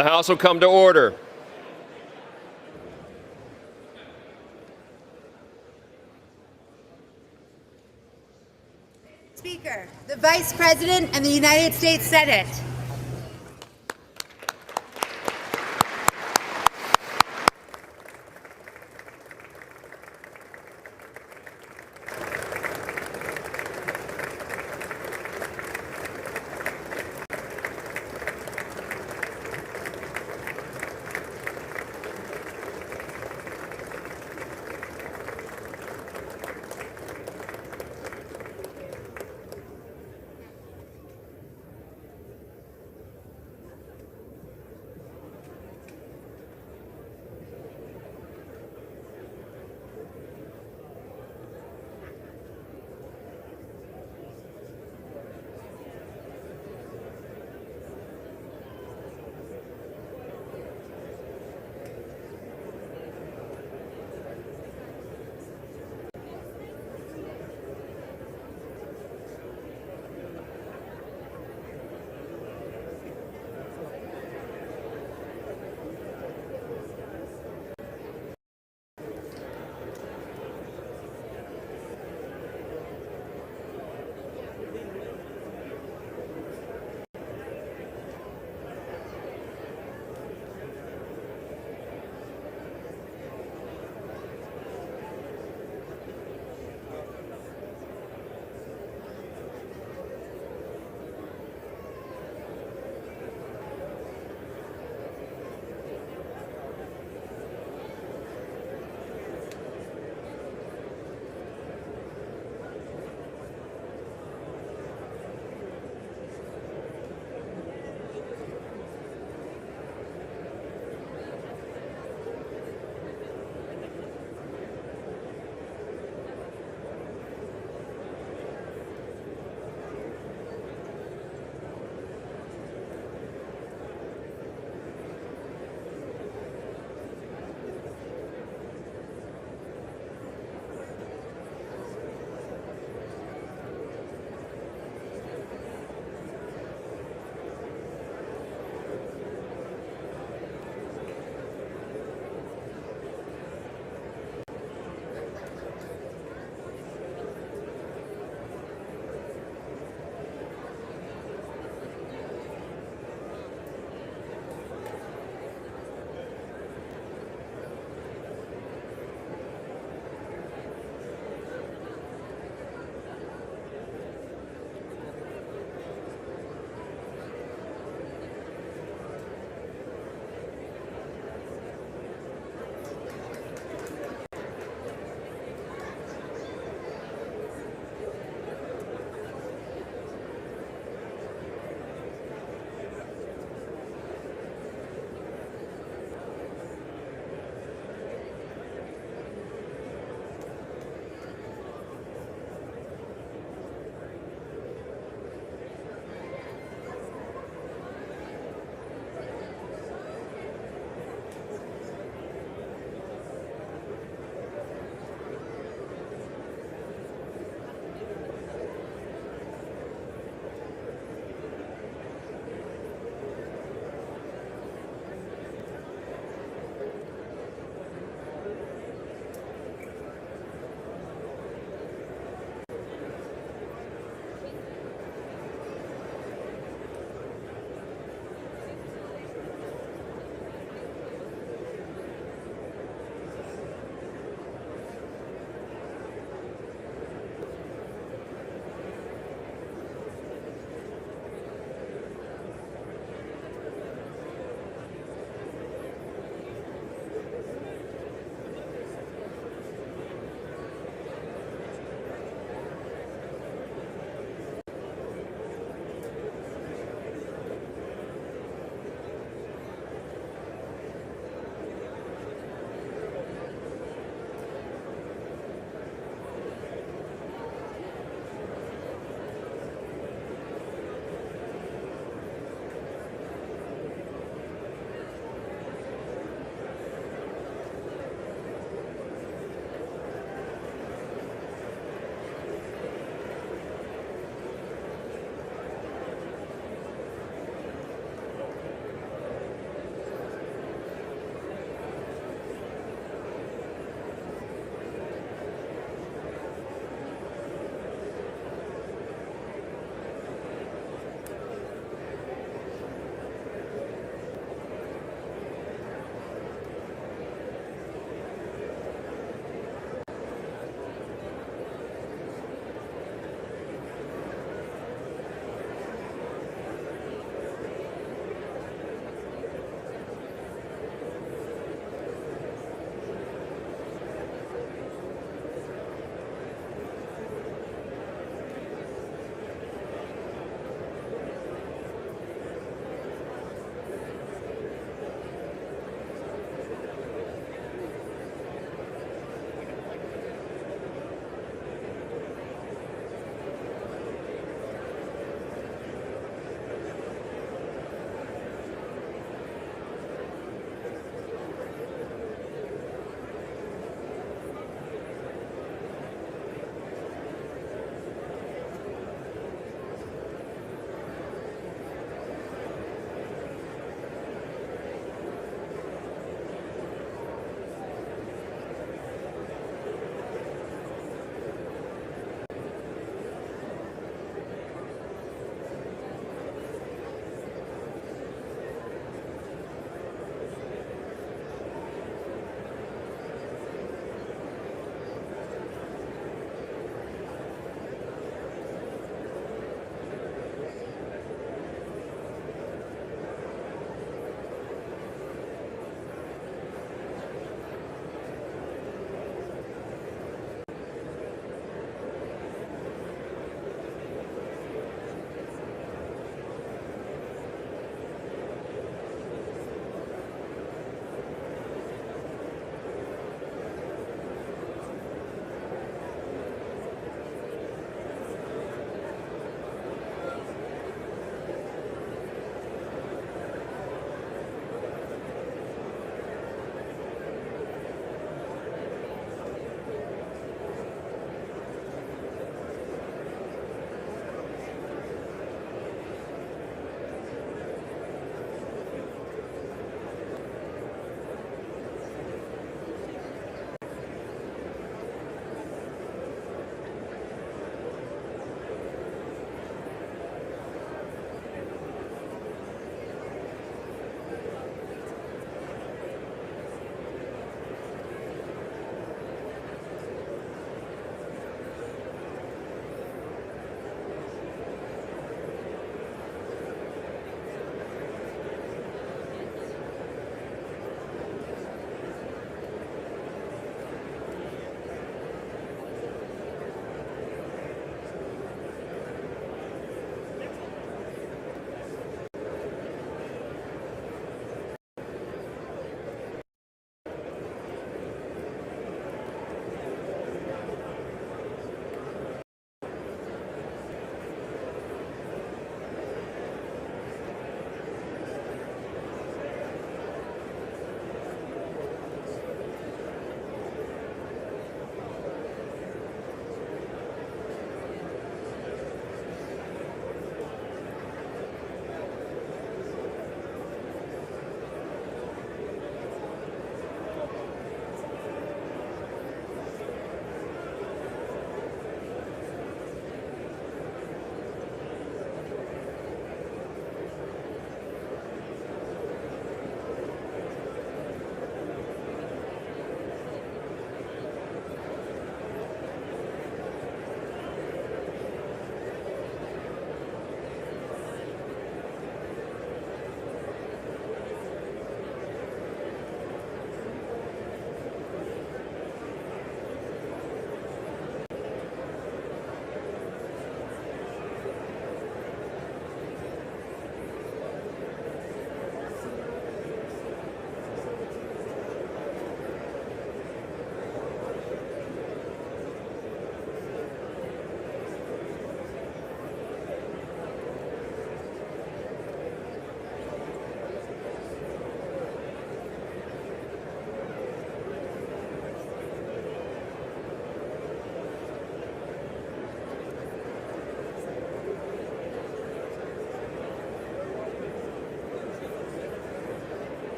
The House will come to order. Speaker, the Vice President and the United States Senate.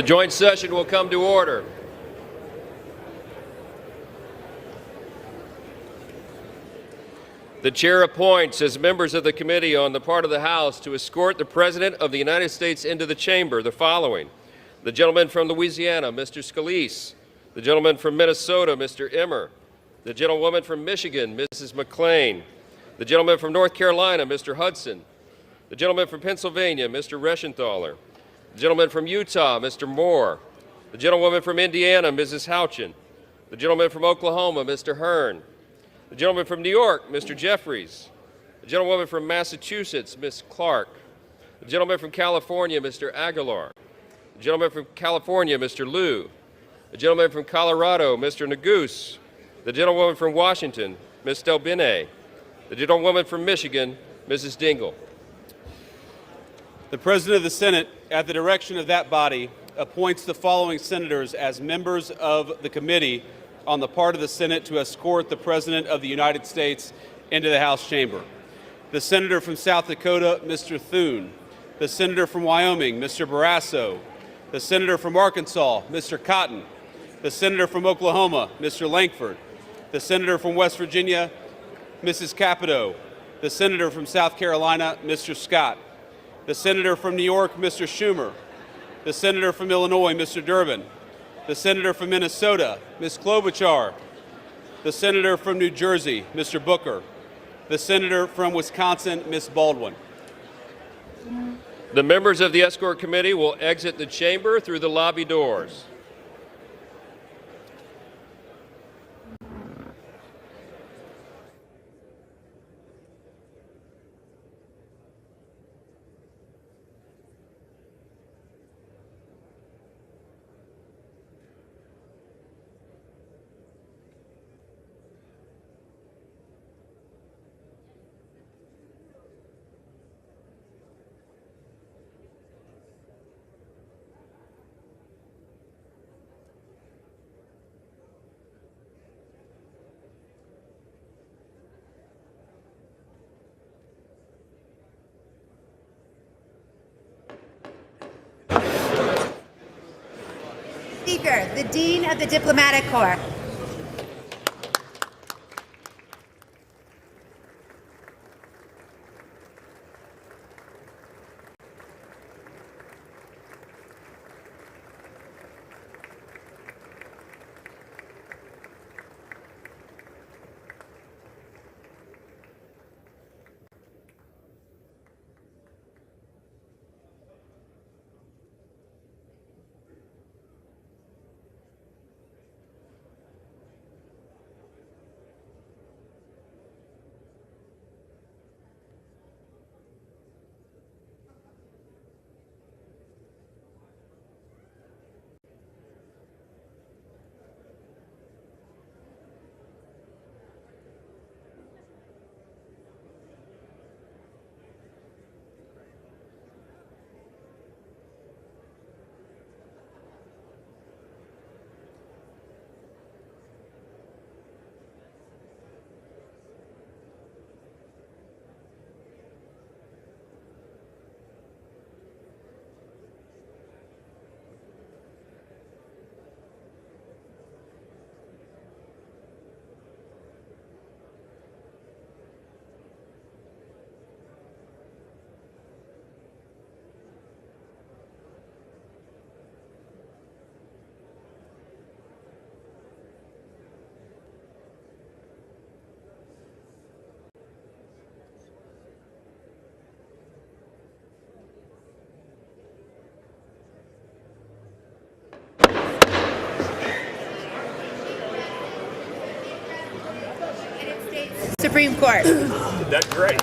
The joint session will come to order. The chair appoints as members of the committee on the part of the House to escort the President of the United States into the chamber the following: the gentleman from Louisiana, Mr. Scalise; the gentleman from Minnesota, Mr. Emmer; the gentlewoman from Michigan, Mrs. McClain; the gentleman from North Carolina, Mr. Hudson; the gentleman from Pennsylvania, Mr. Reschenthaler; the gentleman from Utah, Mr. Moore; the gentlewoman from Indiana, Mrs. Houchin; the gentleman from Oklahoma, Mr. Hearn; the gentleman from New York, Mr. Jeffries; the gentlewoman from Massachusetts, Ms. Clark; the gentleman from California, Mr. Aguilar; the gentleman from California, Mr. Liu; the gentleman from Colorado, Mr. Neguse; the gentlewoman from Washington, Ms. Delbene; the gentlewoman from Michigan, Mrs. Dingell. The President of the Senate, at the direction of that body, appoints the following senators as members of the committee on the part of the Senate to escort the President of the United States into the House chamber: the Senator from South Dakota, Mr. Thune; the Senator from Wyoming, Mr. Barrasso; the Senator from Arkansas, Mr. Cotton; the Senator from Oklahoma, Mr. Lankford; the Senator from West Virginia, Mrs. Capito; the Senator from South Carolina, Mr. Scott; the Senator from New York, Mr. Schumer; the Senator from Illinois, Mr. Durbin; the Senator from Minnesota, Ms. Klobuchar; the Senator from New Jersey, Mr. Booker; the Senator from Wisconsin, Ms. Baldwin. The members of the escort committee will exit the chamber through the lobby doors. Speaker, the Dean of the Diplomatic Corps. Supreme Court. That's great.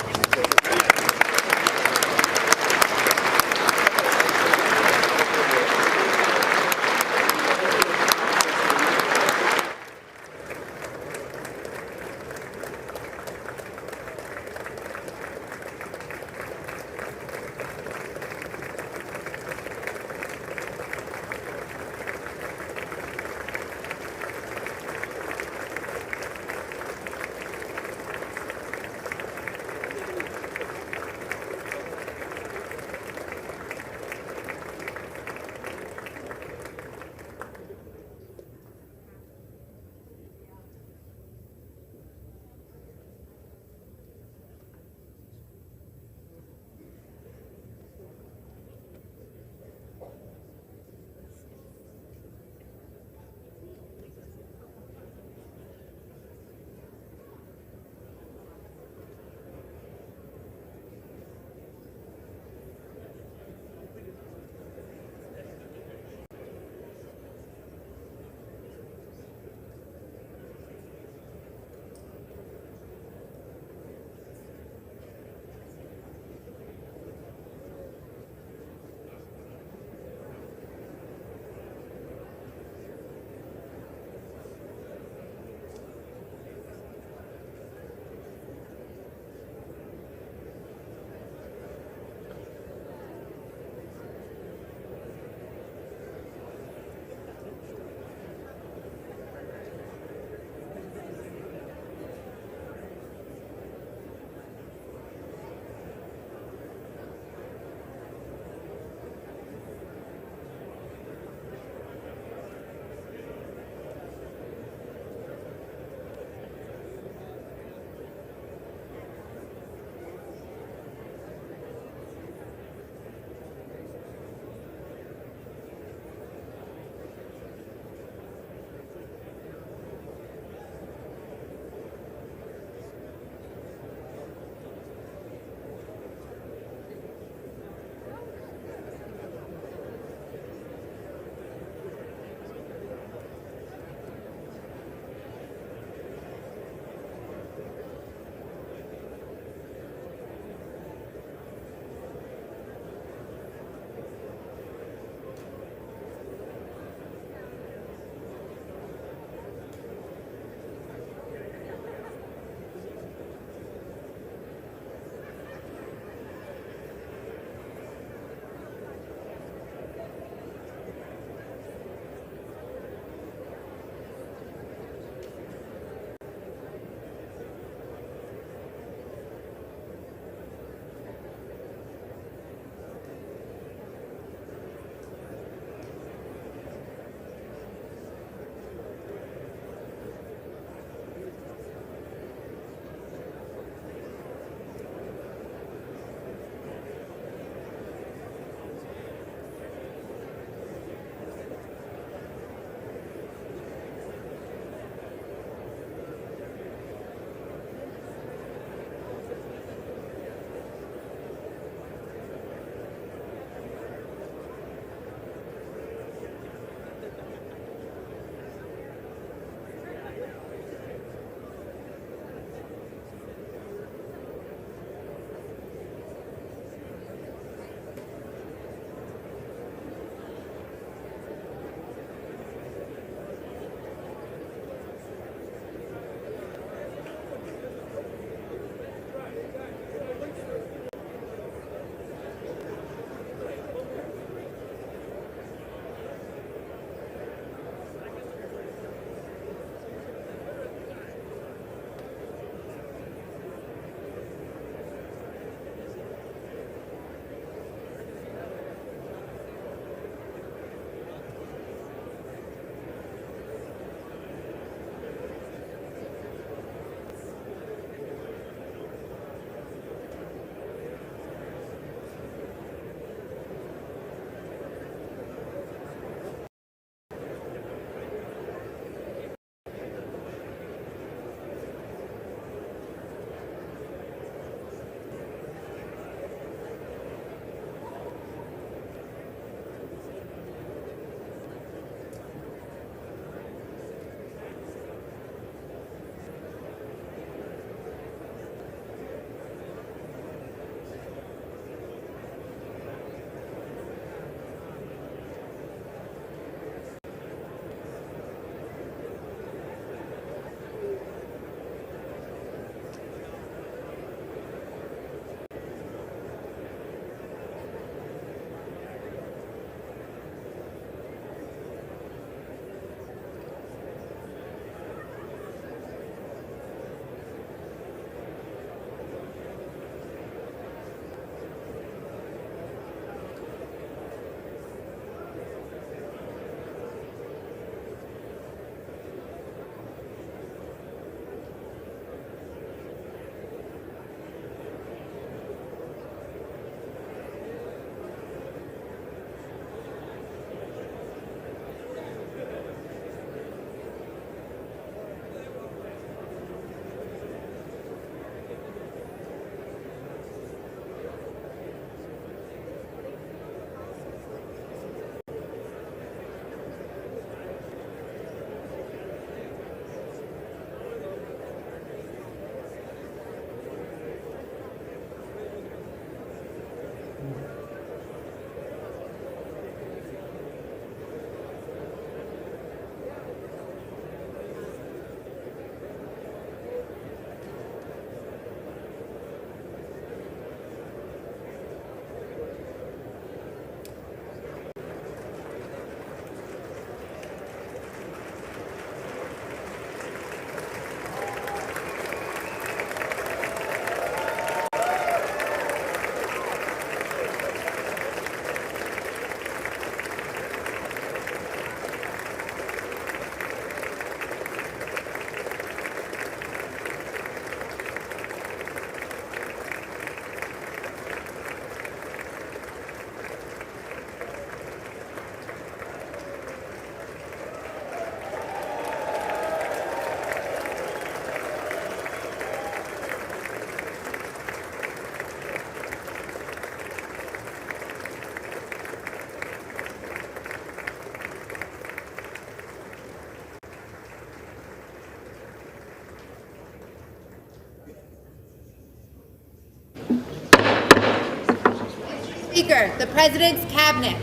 Speaker, the President's Cabinet.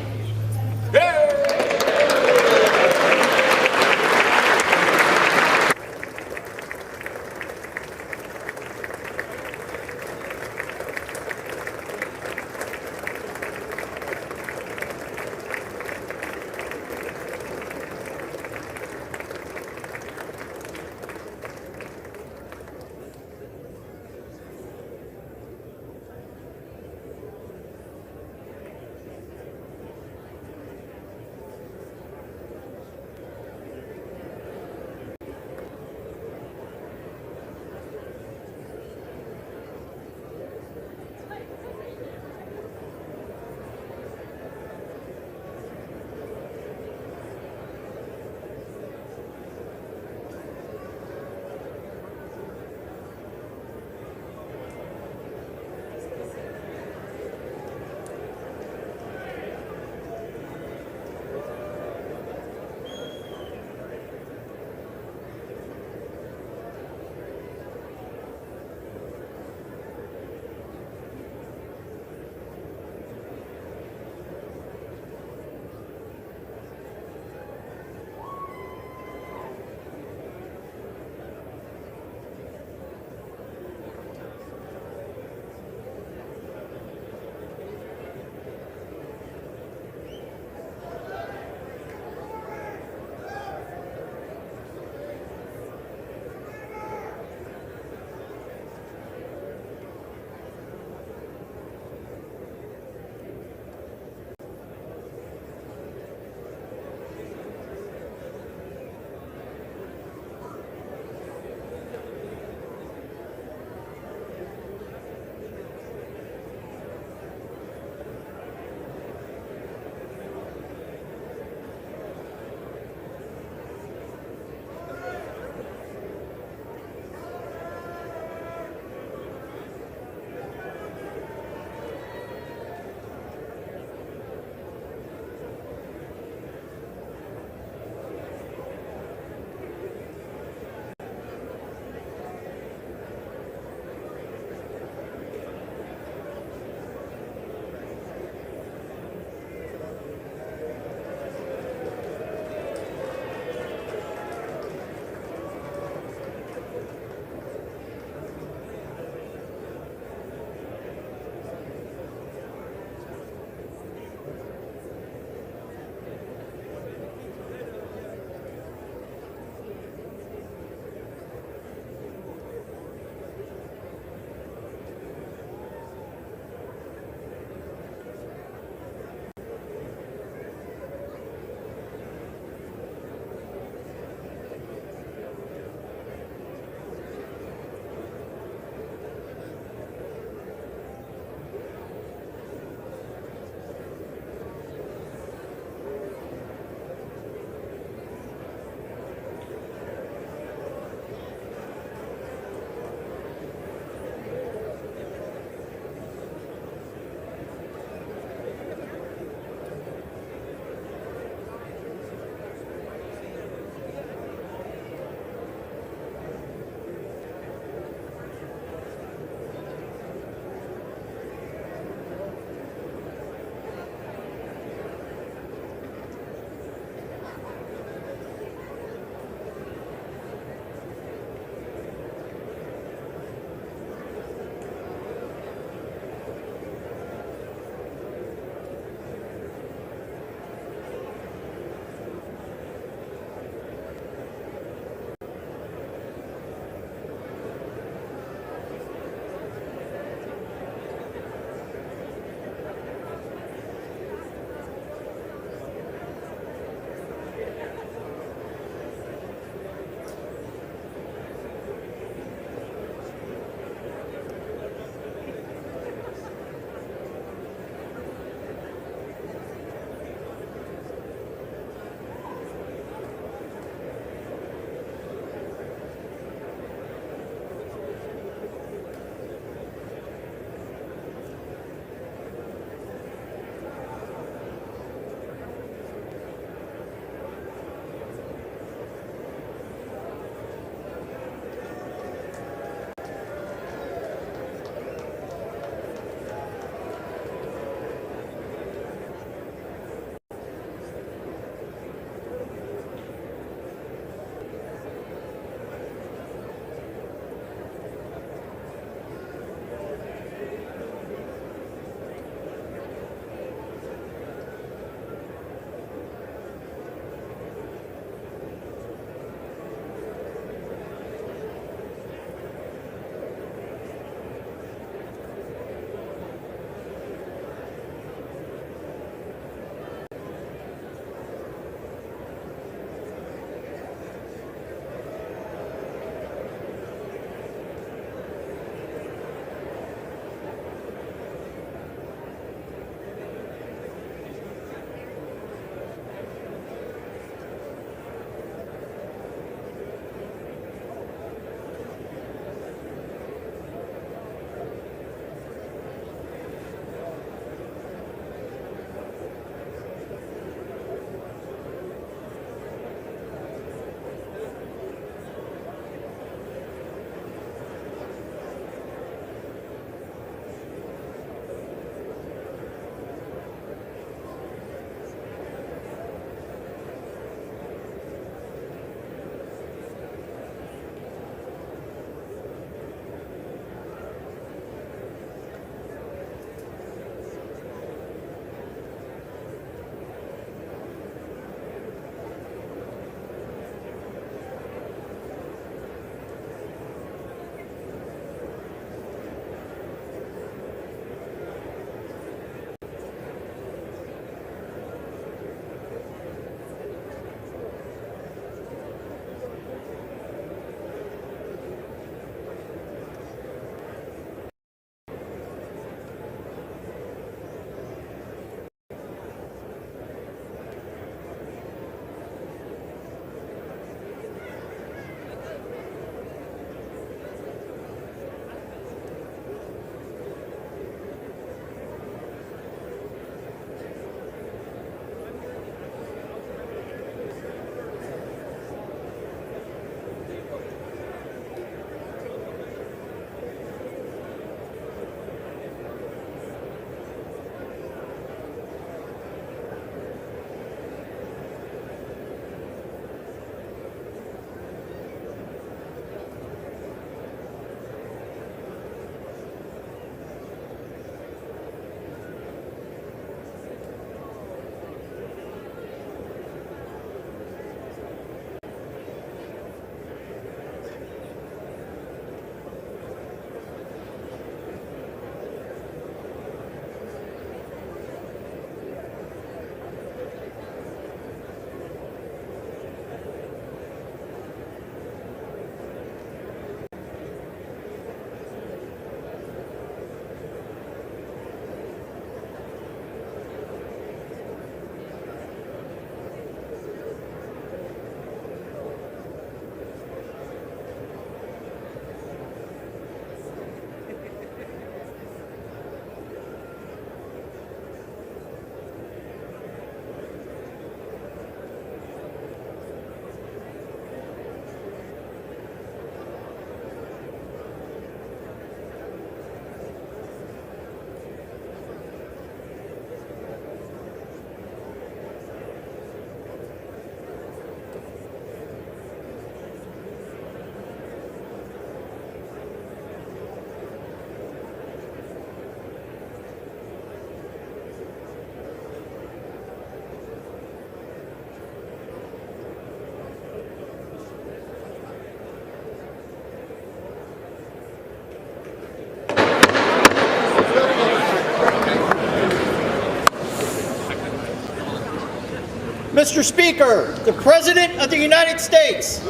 Mr. Speaker, the President of the United States.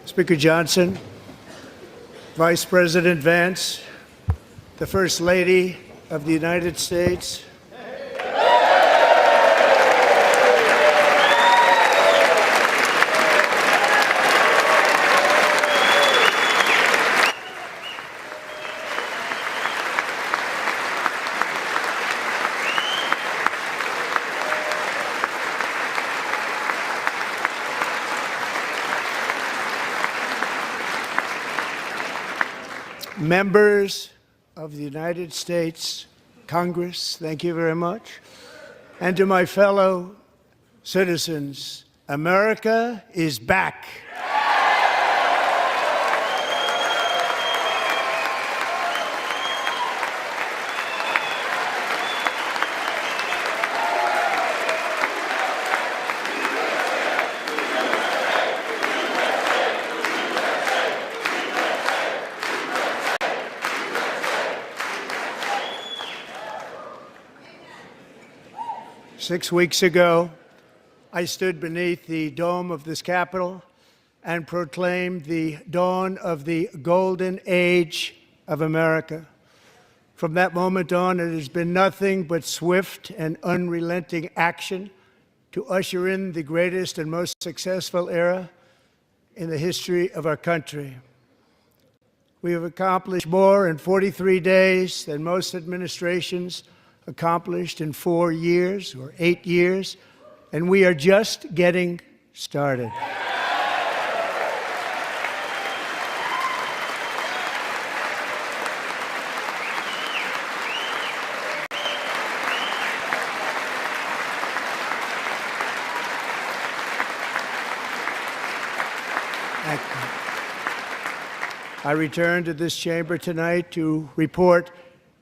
Speaker Johnson, Vice President Vance, the First Lady of the United States, members of the United States Congress, thank you very much. And to my fellow citizens, America is back. Six weeks ago, I stood beneath the dome of this Capitol and proclaimed the dawn of the golden age of America. From that moment on, it has been nothing but swift and unrelenting action to usher in the greatest and most successful era in the history of our country. We have accomplished more in 43 days than most administrations accomplished in 4 years or 8 years, and we are just getting started. I return to this chamber tonight to report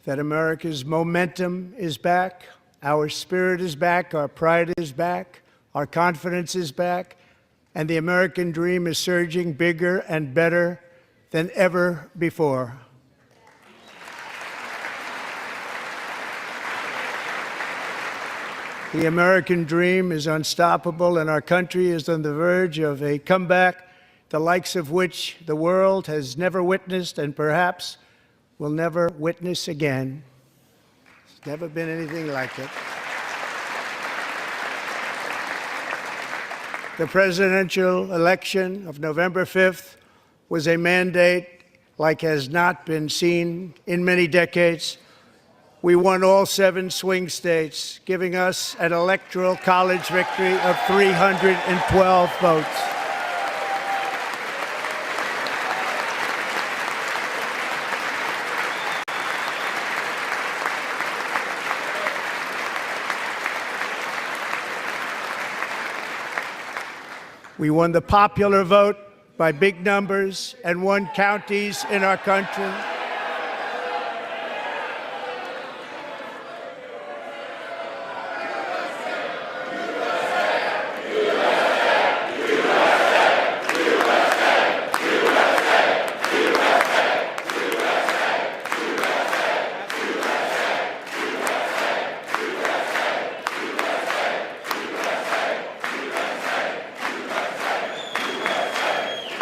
that America's momentum is back, our spirit is back, our pride is back, our confidence is back, and the American dream is surging bigger and better than ever before. The American dream is unstoppable, and our country is on the verge of a comeback, the likes of which the world has never witnessed and perhaps will never witness again. There's never been anything like it. The presidential election of November 5th was a mandate like has not been seen in many decades. We won all 7 swing states, giving us an electoral college victory of 312 votes. We won the popular vote by big numbers and won counties in our country.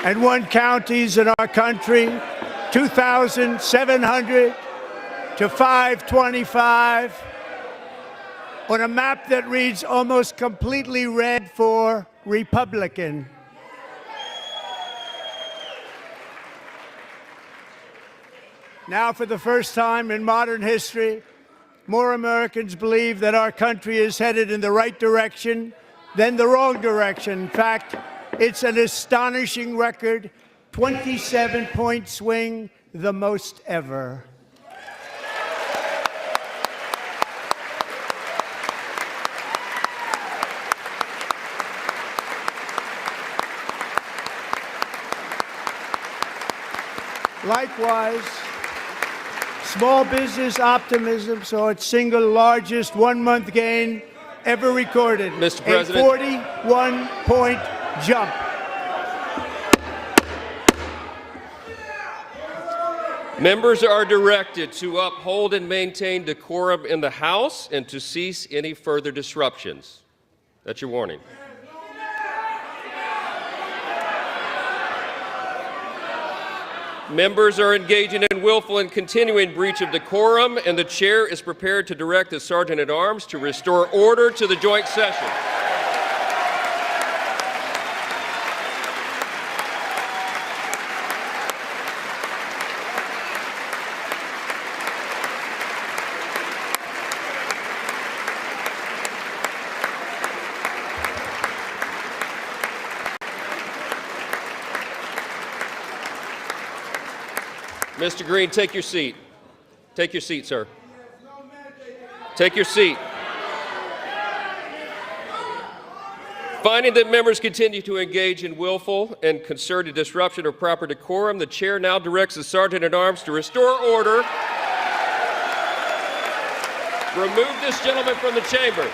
And won counties in our country, 2,700 to 525, on a map that reads almost completely red for Republican. Now, for the first time in modern history, more Americans believe that our country is headed in the right direction than the wrong direction. In fact, it's an astonishing record, 27-point swing, the most ever. Likewise, small business optimism saw its single largest one-month gain ever recorded. Mr. President. A 41-point jump. Members are directed to uphold and maintain decorum in the House and to cease any further disruptions. That's your warning. Members are engaging in willful and continuing breach of decorum, and the chair is prepared to direct the Sergeant-at-Arms to restore order to the joint session. Mr. Green, take your seat. Take your seat, sir. Take your seat. Finding that members continue to engage in willful and concerted disruption of proper decorum, the chair now directs the Sergeant-at-Arms to restore order. Remove this gentleman from the chamber.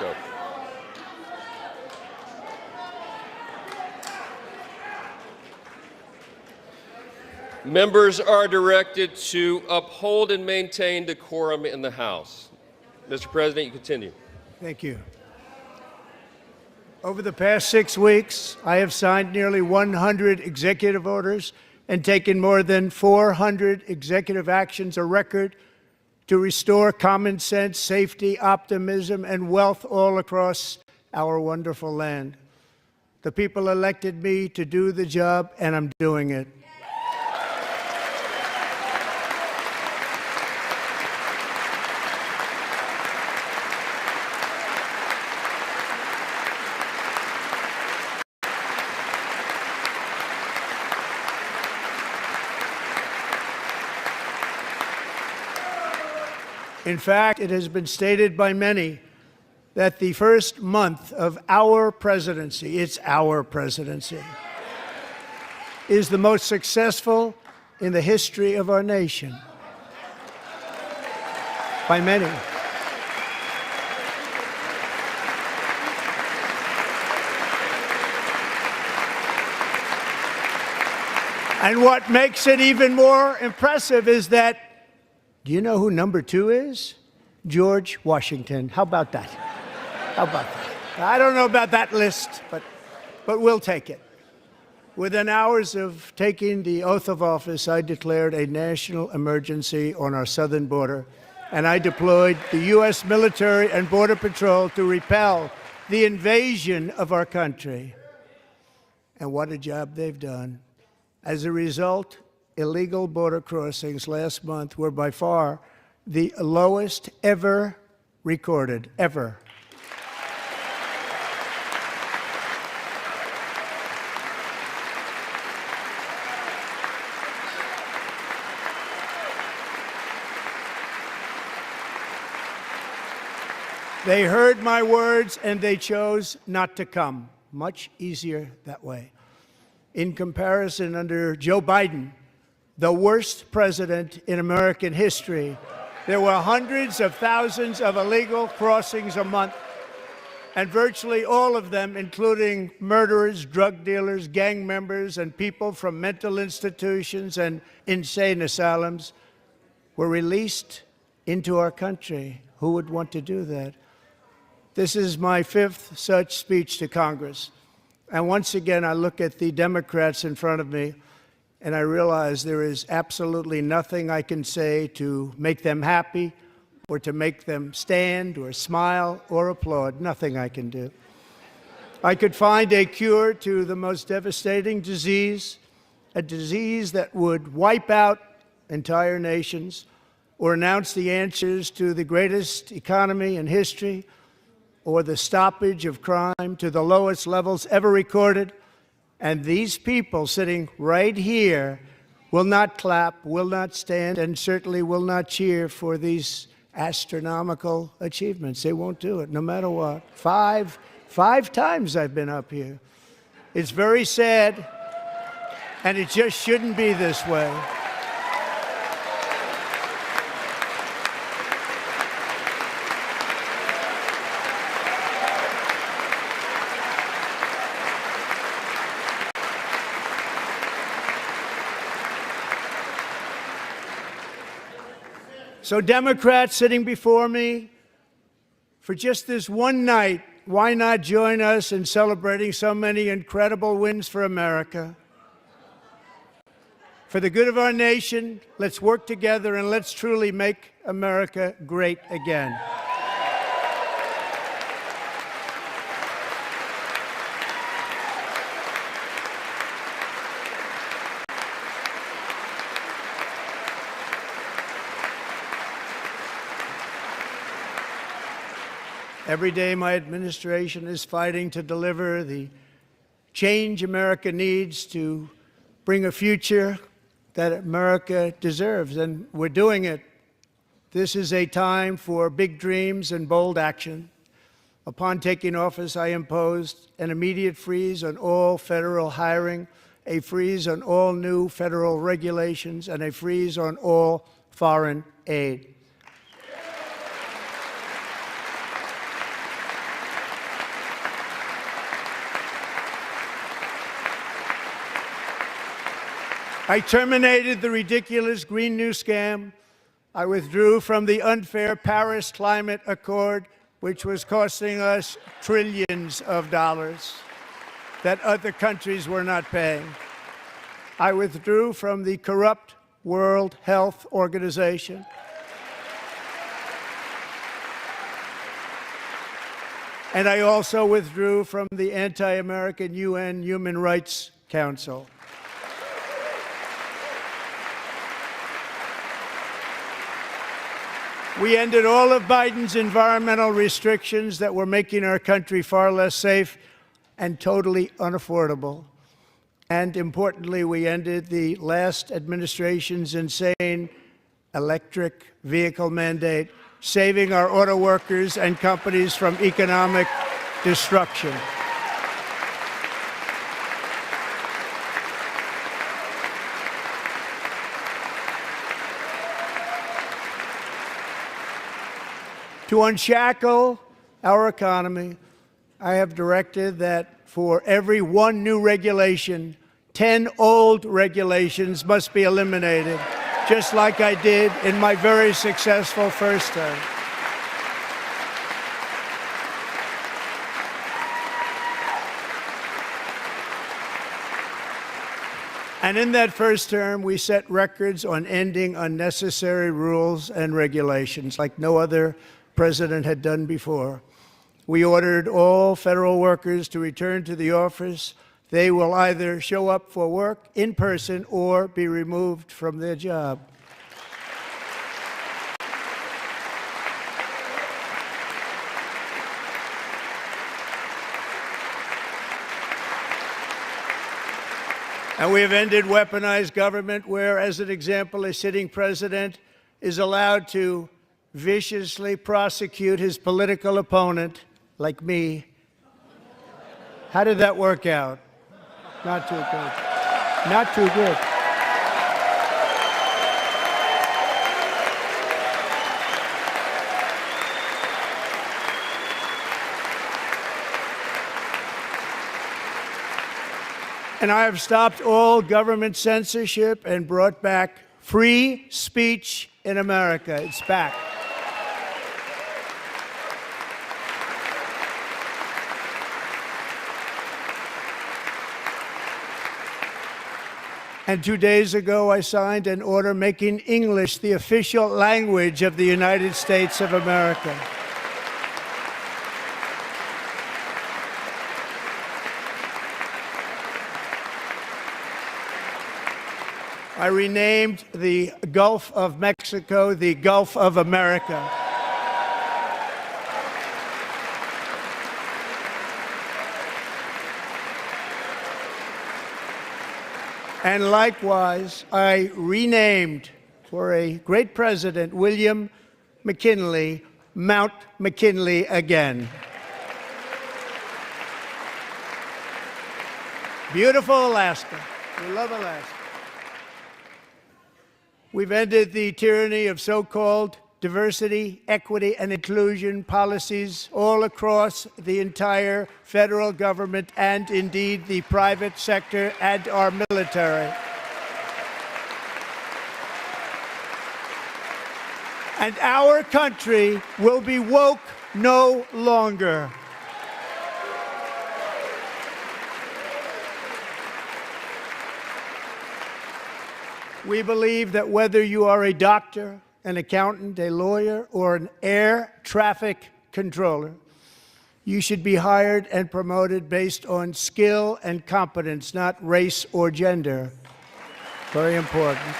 Go. Members are directed to uphold and maintain decorum in the House. Mr. President, you continue. Thank you. Over the past 6 weeks, I have signed nearly 100 executive orders and taken more than 400 executive actions, a record to restore common sense, safety, optimism, and wealth all across our wonderful land. The people elected me to do the job, and I'm doing it. In fact, it has been stated by many that the first month of our presidency, it's our presidency, is the most successful in the history of our nation. By many. And what makes it even more impressive is that, do you know who number 2 is? George Washington. How about that? How about that? I don't know about that list, but we'll take it. Within hours of taking the oath of office, I declared a national emergency on our southern border, and I deployed the U.S. military and Border Patrol to repel the invasion of our country. And what a job they've done. As a result, illegal border crossings last month were by far the lowest ever recorded, ever. They heard my words and they chose not to come. Much easier that way. In comparison, under Joe Biden, the worst president in American history, there were hundreds of thousands of illegal crossings a month, and virtually all of them, including murderers, drug dealers, gang members, and people from mental institutions and insane asylums, were released into our country. Who would want to do that? This is my 5th such speech to Congress. And once again, I look at the Democrats in front of me, and I realize there is absolutely nothing I can say to make them happy or to make them stand or smile or applaud. Nothing I can do. I could find a cure to the most devastating disease, a disease that would wipe out entire nations, or announce the answers to the greatest economy in history, or the stoppage of crime to the lowest levels ever recorded. And these people sitting right here will not clap, will not stand, and certainly will not cheer for these astronomical achievements. They won't do it, no matter what. Five times I've been up here. It's very sad, and it just shouldn't be this way. So Democrats sitting before me, for just this one night, why not join us in celebrating so many incredible wins for America? For the good of our nation, let's work together and let's truly make America great again. Every day, my administration is fighting to deliver the change America needs to bring a future that America deserves, and we're doing it. This is a time for big dreams and bold action. Upon taking office, I imposed an immediate freeze on all federal hiring, a freeze on all new federal regulations, and a freeze on all foreign aid. I terminated the ridiculous Green New scam. I withdrew from the unfair Paris Climate Accord, which was costing us trillions of dollars that other countries were not paying. I withdrew from the corrupt World Health Organization. And I also withdrew from the anti-American UN Human Rights Council. We ended all of Biden's environmental restrictions that were making our country far less safe and totally unaffordable. And importantly, we ended the last administration's insane electric vehicle mandate, saving our auto workers and companies from economic destruction. To unshackle our economy, I have directed that for every one new regulation, 10 old regulations must be eliminated, just like I did in my very successful first term. And in that first term, we set records on ending unnecessary rules and regulations like no other president had done before. We ordered all federal workers to return to the office. They will either show up for work in person or be removed from their job. And we have ended weaponized government where, as an example, a sitting president is allowed to viciously prosecute his political opponent, like me. How did that work out? Not too good. Not too good. And I have stopped all government censorship and brought back free speech in America. It's back. And 2 days ago, I signed an order making English the official language of the United States of America. I renamed the Gulf of Mexico the Gulf of America. And likewise, I renamed, for a great president, William McKinley, Mount McKinley again. Beautiful Alaska. We love Alaska. We've ended the tyranny of so-called diversity, equity, and inclusion policies all across the entire federal government and indeed the private sector and our military. And our country will be woke no longer. We believe that whether you are a doctor, an accountant, a lawyer, or an air traffic controller, you should be hired and promoted based on skill and competence, not race or gender. Very important.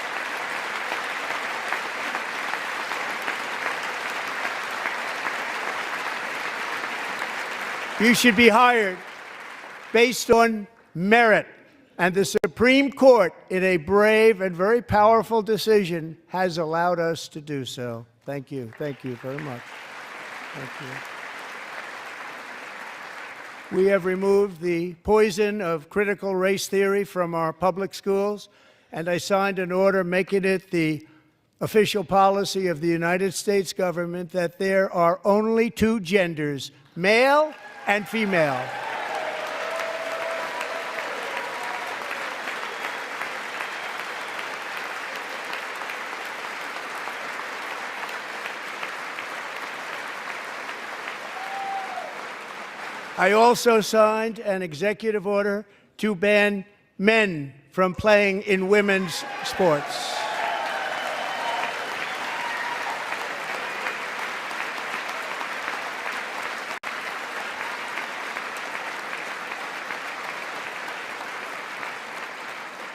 You should be hired based on merit. And the Supreme Court, in a brave and very powerful decision, has allowed us to do so. Thank you. Thank you very much. Thank you. We have removed the poison of critical race theory from our public schools, and I signed an order making it the official policy of the United States government that there are only two genders, male and female. I also signed an executive order to ban men from playing in women's sports.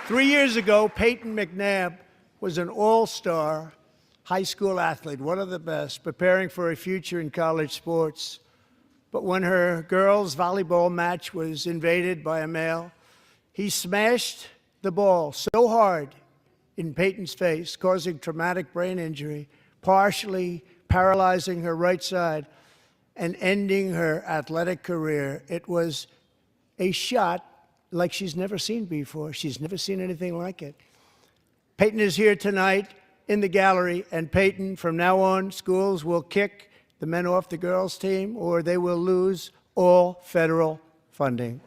Three years ago, Peyton McNabb was an all-star high school athlete, one of the best, preparing for a future in college sports. But when her girls' volleyball match was invaded by a male, he smashed the ball so hard in Peyton's face, causing traumatic brain injury, partially paralyzing her right side, and ending her athletic career. It was a shot like she's never seen before. She's never seen anything like it. Peyton is here tonight in the gallery, and Peyton, from now on, schools will kick the men off the girls' team, or they will lose all federal funding.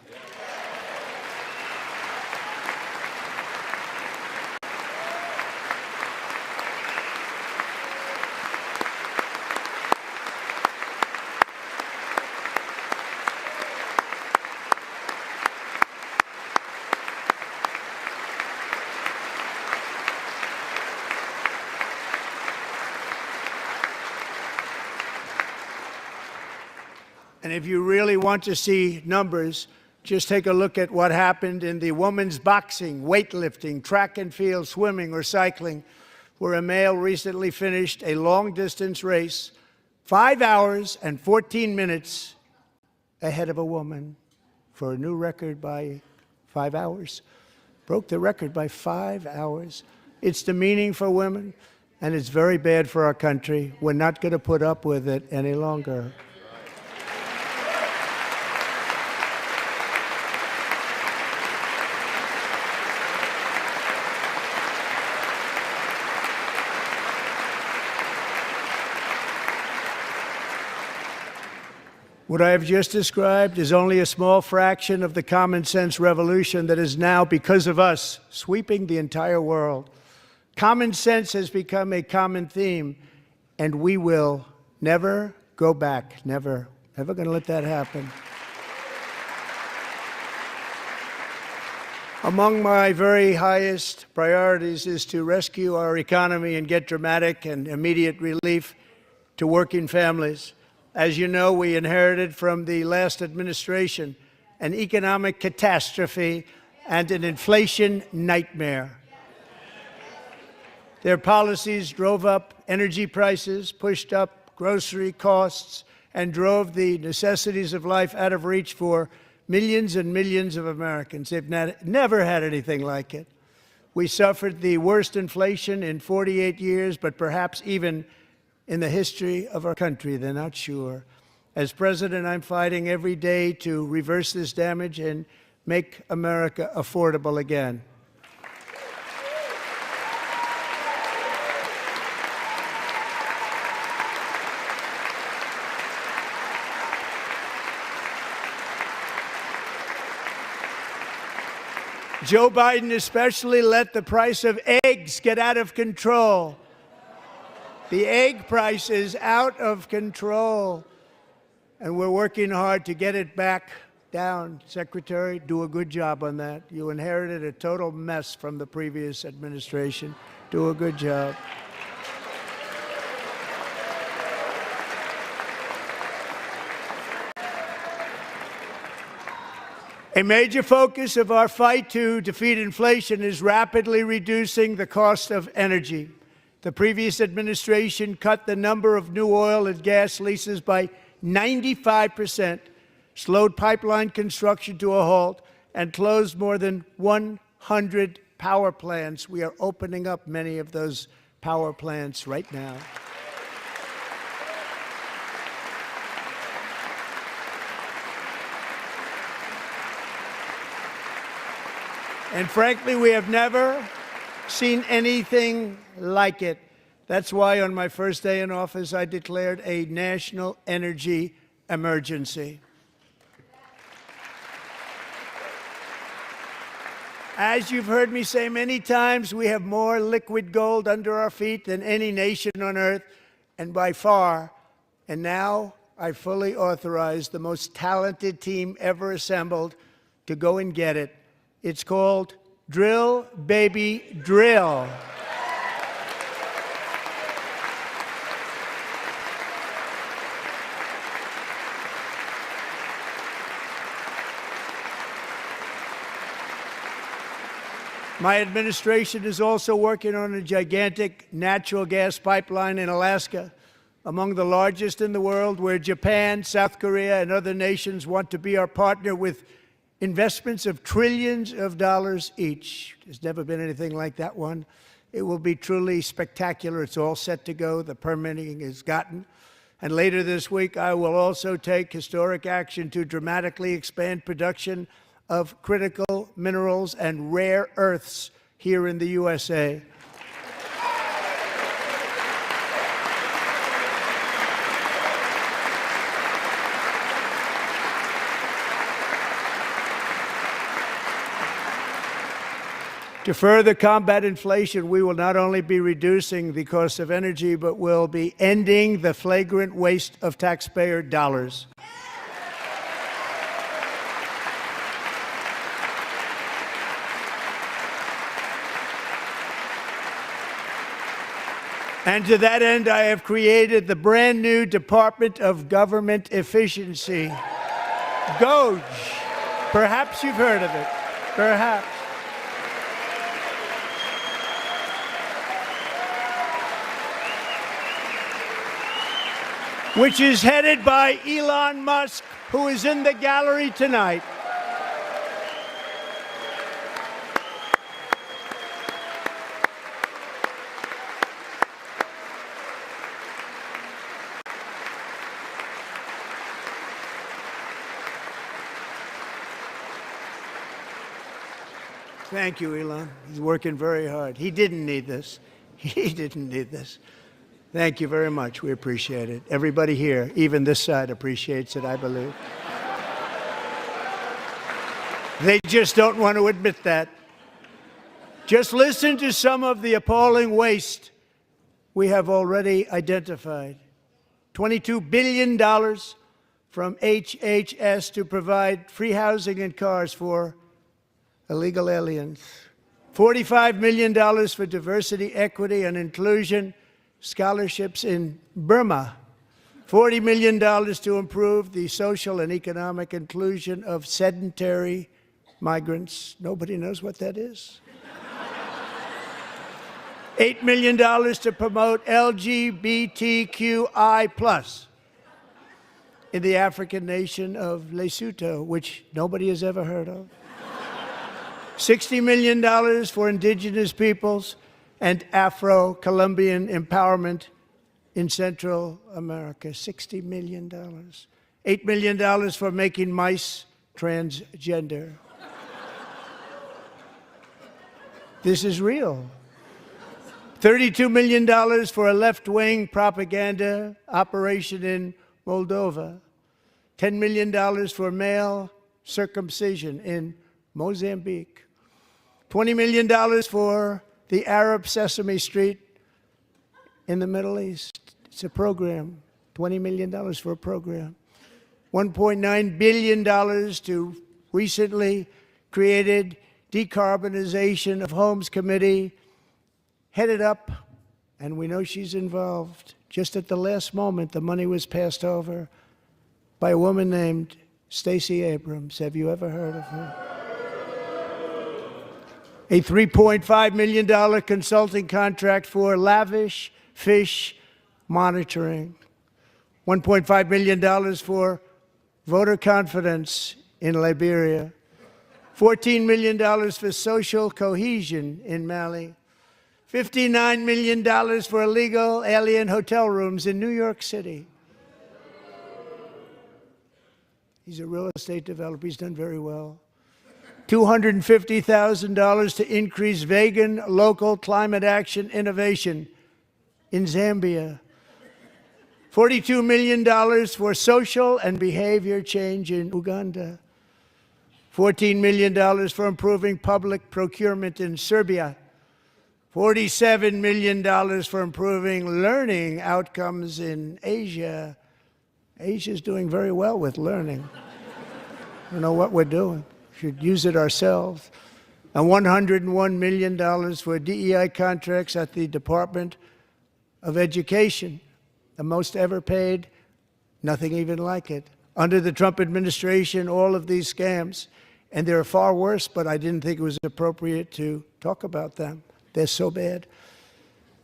And if you really want to see numbers, just take a look at what happened in the women's boxing, weightlifting, track and field, swimming, or cycling, where a male recently finished a long-distance race 5 hours and 14 minutes ahead of a woman for a new record by 5 hours. Broke the record by 5 hours. It's demeaning for women, and it's very bad for our country. We're not going to put up with it any longer. What I have just described is only a small fraction of the common sense revolution that is now, because of us, sweeping the entire world. Common sense has become a common theme, and we will never go back. Never. Never going to let that happen. Among my very highest priorities is to rescue our economy and get dramatic and immediate relief to working families. As you know, we inherited from the last administration an economic catastrophe and an inflation nightmare. Their policies drove up energy prices, pushed up grocery costs, and drove the necessities of life out of reach for millions and millions of Americans. They've never had anything like it. We suffered the worst inflation in 48 years, but perhaps even in the history of our country. They're not sure. As president, I'm fighting every day to reverse this damage and make America affordable again. Joe Biden especially let the price of eggs get out of control. The egg price is out of control, and we're working hard to get it back down. Secretary, do a good job on that. You inherited a total mess from the previous administration. Do a good job. A major focus of our fight to defeat inflation is rapidly reducing the cost of energy. The previous administration cut the number of new oil and gas leases by 95%, slowed pipeline construction to a halt, and closed more than 100 power plants. We are opening up many of those power plants right now. And frankly, we have never seen anything like it. That's why on my first day in office, I declared a national energy emergency. As you've heard me say many times, we have more liquid gold under our feet than any nation on earth, and by far. And now I fully authorize the most talented team ever assembled to go and get it. It's called Drill, Baby, Drill. My administration is also working on a gigantic natural gas pipeline in Alaska, among the largest in the world, where Japan, South Korea, and other nations want to be our partner with investments of trillions of dollars each. There's never been anything like that one. It will be truly spectacular. It's all set to go. The permitting is gotten. And later this week, I will also take historic action to dramatically expand production of critical minerals and rare earths here in the USA. To further combat inflation, we will not only be reducing the cost of energy, but will be ending the flagrant waste of taxpayer dollars. And to that end, I have created the brand new Department of Government Efficiency, DOGE. Perhaps you've heard of it. Perhaps. Which is headed by Elon Musk, who is in the gallery tonight. Thank you, Elon. He's working very hard. He didn't need this. He didn't need this. Thank you very much. We appreciate it. Everybody here, even this side, appreciates it, I believe. They just don't want to admit that. Just listen to some of the appalling waste we have already identified. $22 billion from HHS to provide free housing and cars for illegal aliens. $45 million for diversity, equity, and inclusion scholarships in Burma. $40 million to improve the social and economic inclusion of sedentary migrants. Nobody knows what that is. $8 million to promote LGBTQI+ in the African nation of Lesotho, which nobody has ever heard of. $60 million for indigenous peoples and Afro-Colombian empowerment in Central America, $60 million. $8 million for making mice transgender. This is real. $32 million for a left-wing propaganda operation in Moldova. $10 million for male circumcision in Mozambique. $20 million for the Arab Sesame Street in the Middle East. It's a program. $20 million for a program. $1.9 billion to recently created Decarbonization of Homes Committee, headed up, and we know she's involved. Just at the last moment, the money was passed over by a woman named Stacey Abrams. Have you ever heard of her? A $3.5 million consulting contract for lavish fish monitoring. $1.5 million for voter confidence in Liberia. $14 million for social cohesion in Mali. $59 million for illegal alien hotel rooms in New York City. He's a real estate developer. He's done very well. $250,000 to increase vegan local climate action innovation in Zambia. $42 million for social and behavior change in Uganda. $14 million for improving public procurement in Serbia. $47 million for improving learning outcomes in Asia. Asia's doing very well with learning. I don't know what we're doing. We should use it ourselves. And $101 million for DEI contracts at the Department of Education. The most ever paid, nothing even like it. Under the Trump administration, all of these scams, and they're far worse, but I didn't think it was appropriate to talk about them. They're so bad.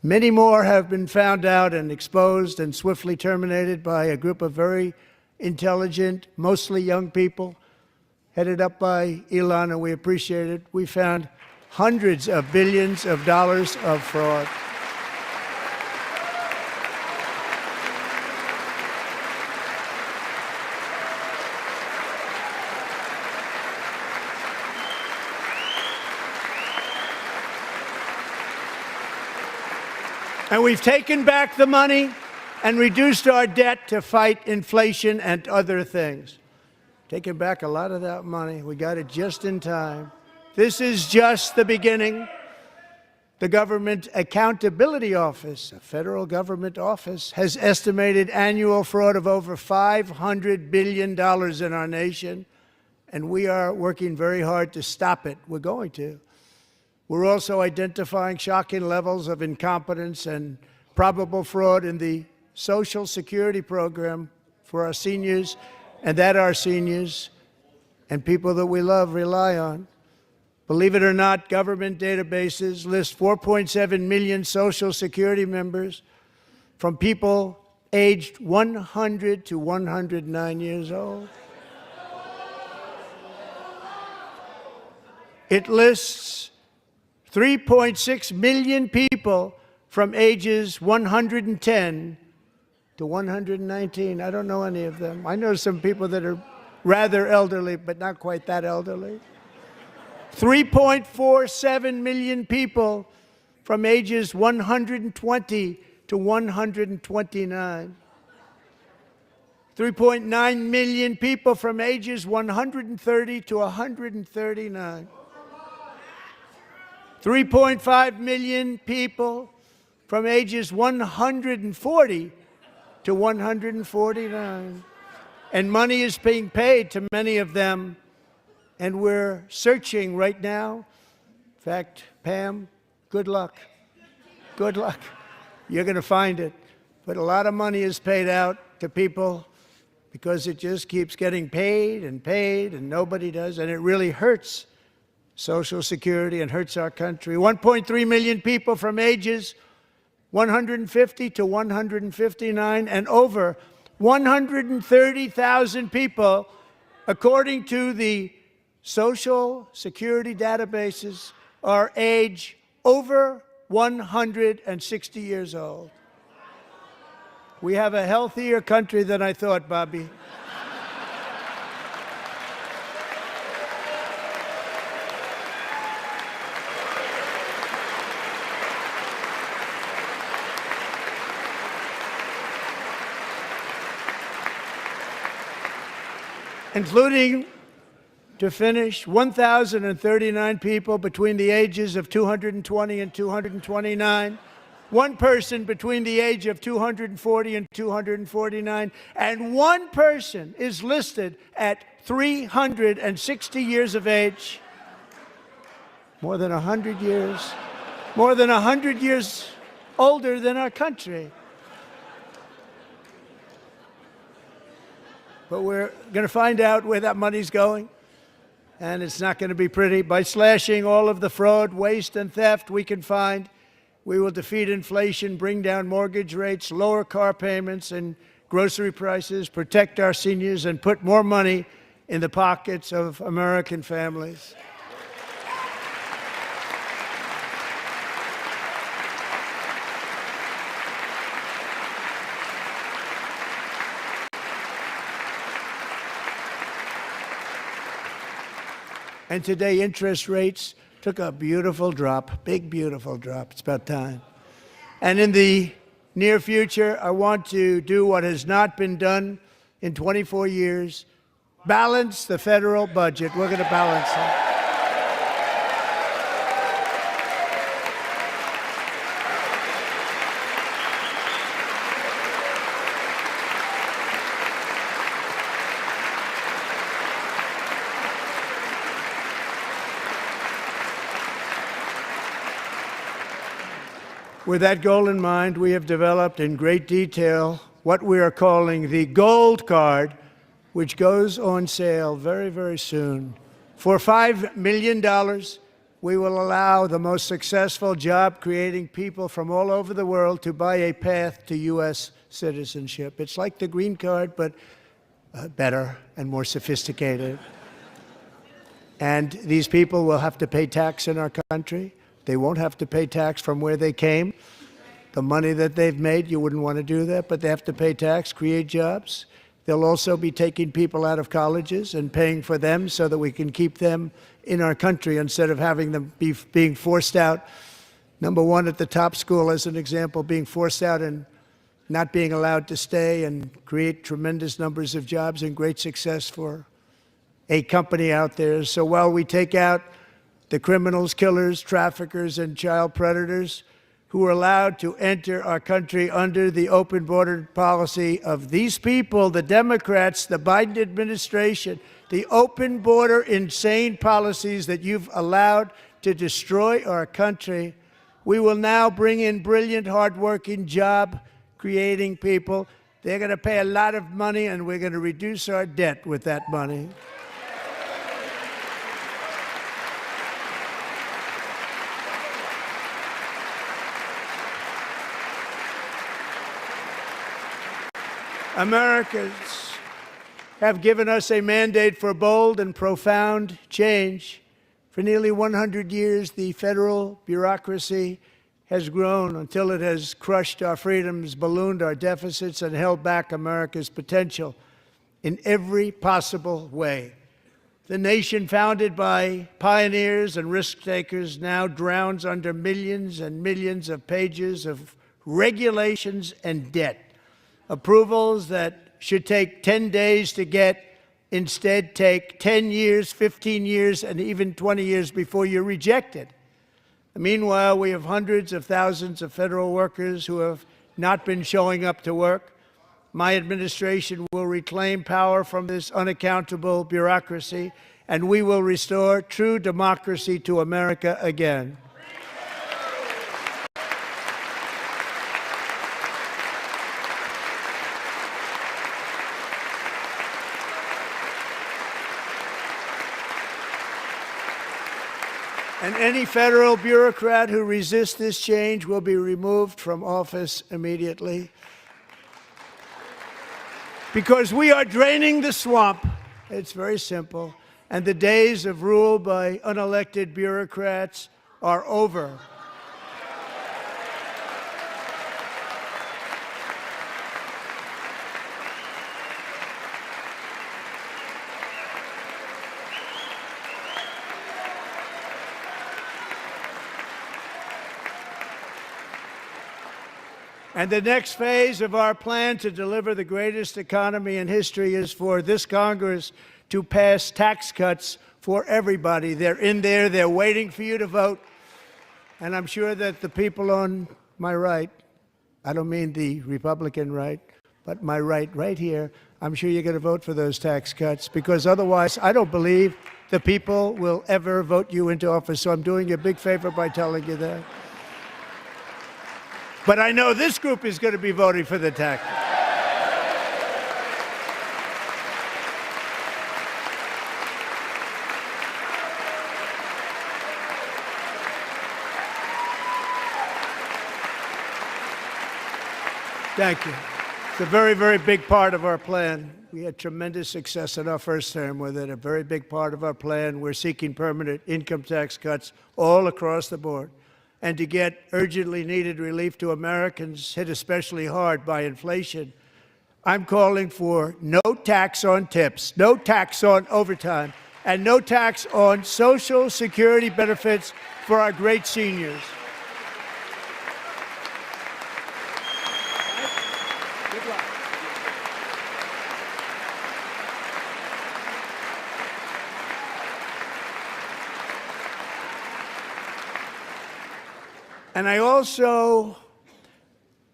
Many more have been found out and exposed and swiftly terminated by a group of very intelligent, mostly young people, headed up by Elon, and we appreciate it. We found hundreds of billions of dollars of fraud. And we've taken back the money and reduced our debt to fight inflation and other things. Taken back a lot of that money. We got it just in time. This is just the beginning. The Government Accountability Office, a federal government office, has estimated annual fraud of over $500 billion in our nation, and we are working very hard to stop it. We're going to. We're also identifying shocking levels of incompetence and probable fraud in the Social Security program for our seniors, and that our seniors and people that we love rely on. Believe it or not, government databases list 4.7 million Social Security members from people aged 100 to 109 years old. It lists 3.6 million people from ages 110 to 119. I don't know any of them. I know some people that are rather elderly, but not quite that elderly. 3.47 million people from ages 120 to 129. 3.9 million people from ages 130 to 139. 3.5 million people from ages 140 to 149. And money is being paid to many of them, and we're searching right now. In fact, Pam, good luck. Good luck. You're going to find it. But a lot of money is paid out to people because it just keeps getting paid, and nobody does, and it really hurts Social Security and hurts our country. 1.3 million people from ages 150 to 159, and over 130,000 people, according to the Social Security databases, are age over 160 years old. We have a healthier country than I thought, Bobby. Including, to finish, 1,039 people between the ages of 220 and 229, one person between the age of 240 and 249, and one person is listed at 360 years of age. More than 100 years older than our country. But we're going to find out where that money's going, and it's not going to be pretty. By slashing all of the fraud, waste, and theft we can find, we will defeat inflation, bring down mortgage rates, lower car payments and grocery prices, protect our seniors, and put more money in the pockets of American families. And today, interest rates took a beautiful drop, big, beautiful drop. It's about time. And in the near future, I want to do what has not been done in 24 years, balance the federal budget. We're going to balance it. With that goal in mind, we have developed in great detail what we are calling the Gold Card, which goes on sale very, very soon. For $5 million, we will allow the most successful job-creating people from all over the world to buy a path to U.S. citizenship. It's like the green card, but better and more sophisticated. And these people will have to pay tax in our country. They won't have to pay tax from where they came. The money that they've made, you wouldn't want to do that, but they have to pay tax, create jobs. They'll also be taking people out of colleges and paying for them so that we can keep them in our country instead of having them being forced out. Number one, at the top school, as an example, being forced out and not being allowed to stay and create tremendous numbers of jobs and great success for a company out there. So while we take out the criminals, killers, traffickers, and child predators who are allowed to enter our country under the open border policy of these people, the Democrats, the Biden administration, the open border insane policies that you've allowed to destroy our country, we will now bring in brilliant, hardworking, job-creating people. They're going to pay a lot of money, and we're going to reduce our debt with that money. Americans have given us a mandate for bold and profound change. For nearly 100 years, the federal bureaucracy has grown until it has crushed our freedoms, ballooned our deficits, and held back America's potential in every possible way. The nation founded by pioneers and risk-takers now drowns under millions and millions of pages of regulations and debt. Approvals that should take 10 days to get instead take 10 years, 15 years, and even 20 years before you're rejected. Meanwhile, we have hundreds of thousands of federal workers who have not been showing up to work. My administration will reclaim power from this unaccountable bureaucracy, and we will restore true democracy to America again. And any federal bureaucrat who resists this change will be removed from office immediately. Because we are draining the swamp. It's very simple. And the days of rule by unelected bureaucrats are over. And the next phase of our plan to deliver the greatest economy in history is for this Congress to pass tax cuts for everybody. They're in there. They're waiting for you to vote. And I'm sure that the people on my right, I don't mean the Republican right, but my right here, I'm sure you're going to vote for those tax cuts, because otherwise I don't believe the people will ever vote you into office. So I'm doing you a big favor by telling you that. But I know this group is going to be voting for the tax cuts. Thank you. It's a very, very big part of our plan. We had tremendous success in our first term with it, a very big part of our plan. We're seeking permanent income tax cuts all across the board. And to get urgently needed relief to Americans hit especially hard by inflation, I'm calling for no tax on tips, no tax on overtime, and no tax on Social Security benefits for our great seniors. And I also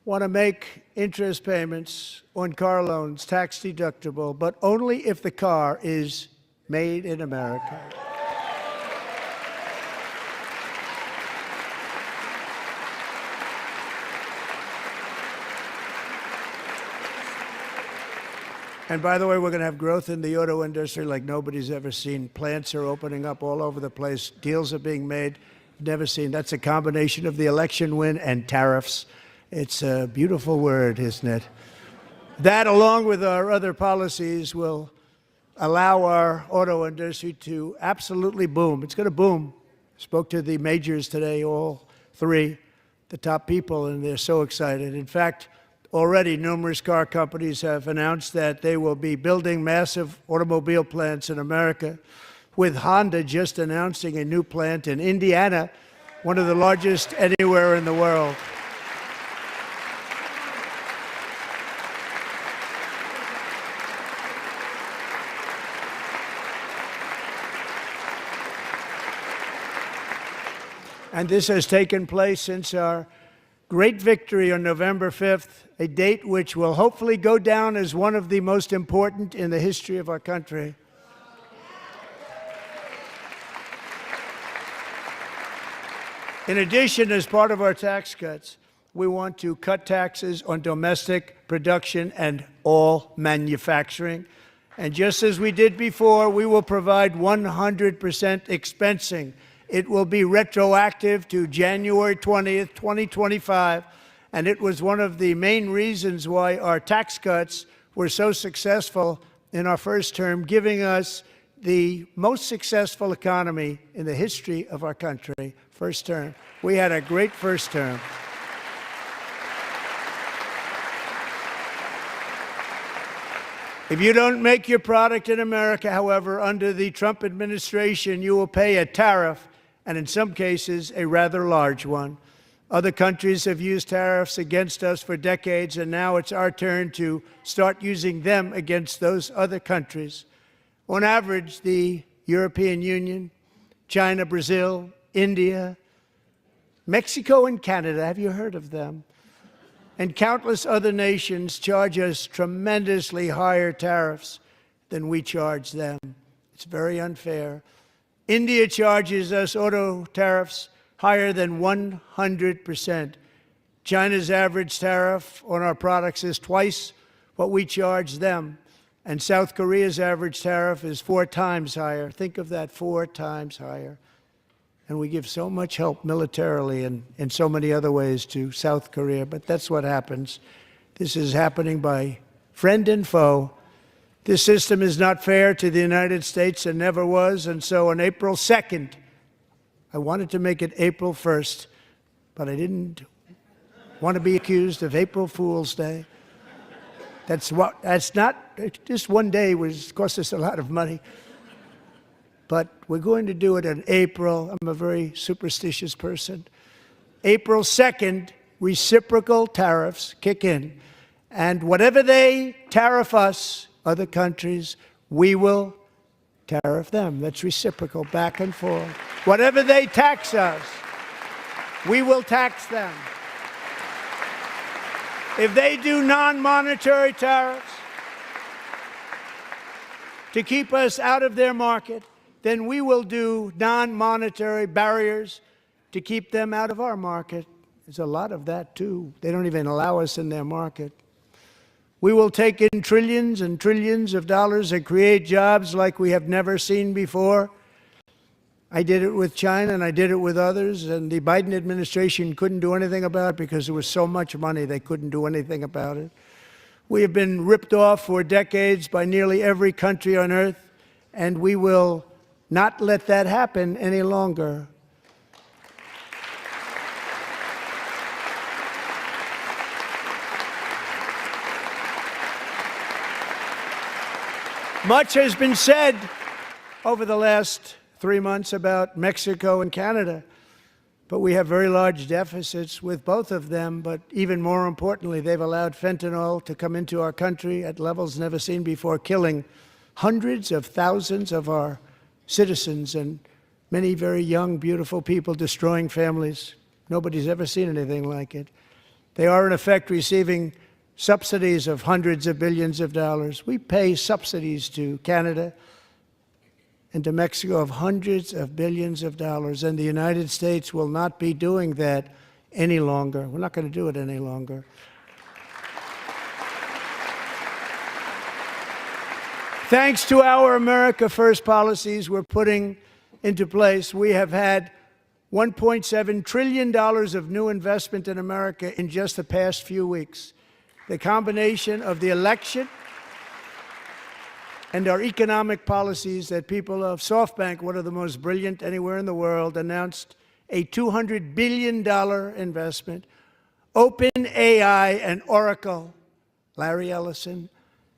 want to make interest payments on car loans tax deductible, but only if the car is made in America. And by the way, we're going to have growth in the auto industry like nobody's ever seen. Plants are opening up all over the place. Deals are being made. Never seen. That's a combination of the election win and tariffs. It's a beautiful word, isn't it? That, along with our other policies, will allow our auto industry to absolutely boom. It's going to boom. Spoke to the majors today, all three, the top people, and they're so excited. In fact, already numerous car companies have announced that they will be building massive automobile plants in America, with Honda just announcing a new plant in Indiana, one of the largest anywhere in the world. And this has taken place since our great victory on November 5th, a date which will hopefully go down as one of the most important in the history of our country. In addition, as part of our tax cuts, we want to cut taxes on domestic production and all manufacturing. And just as we did before, we will provide 100% expensing. It will be retroactive to January 20th, 2025. And it was one of the main reasons why our tax cuts were so successful in our first term, giving us the most successful economy in the history of our country. First term. We had a great first term. If you don't make your product in America, however, under the Trump administration, you will pay a tariff, and in some cases, a rather large one. Other countries have used tariffs against us for decades, and now it's our turn to start using them against those other countries. On average, the European Union, China, Brazil, India, Mexico, and Canada, have you heard of them? And countless other nations charge us tremendously higher tariffs than we charge them. It's very unfair. India charges us auto tariffs higher than 100%. China's average tariff on our products is twice what we charge them. And South Korea's average tariff is 4 times higher. Think of that, 4 times higher. And we give so much help militarily and in so many other ways to South Korea. But that's what happens. This is happening by friend and foe. This system is not fair to the United States and never was. And so on April 2nd, I wanted to make it April 1st, but I didn't want to be accused of April Fool's Day. That's not, just one day was cost us a lot of money. But we're going to do it in April. I'm a very superstitious person. April 2nd reciprocal tariffs kick in. And whatever they tariff us, other countries, we will tariff them. That's reciprocal, back and forth. Whatever they tax us, we will tax them. If they do non-monetary tariffs to keep us out of their market, then we will do non-monetary barriers to keep them out of our market. There's a lot of that, too. They don't even allow us in their market. We will take in trillions and trillions of dollars and create jobs like we have never seen before. I did it with China, and I did it with others, and the Biden administration couldn't do anything about it because there was so much money they couldn't do anything about it. We have been ripped off for decades by nearly every country on earth, and we will not let that happen any longer. Much has been said over the last 3 months about Mexico and Canada, but we have very large deficits with both of them. But even more importantly, they've allowed fentanyl to come into our country at levels never seen before, killing hundreds of thousands of our citizens and many very young, beautiful people, destroying families. Nobody's ever seen anything like it. They are, in effect, receiving subsidies of hundreds of billions of dollars. We pay subsidies to Canada and to Mexico of hundreds of billions of dollars, and the United States will not be doing that any longer. We're not going to do it any longer. Thanks to our America First policies we're putting into place, we have had $1.7 trillion of new investment in America in just the past few weeks. The combination of the election and our economic policies that people of SoftBank, one of the most brilliant anywhere in the world, announced a $200 billion investment. OpenAI and Oracle, Larry Ellison,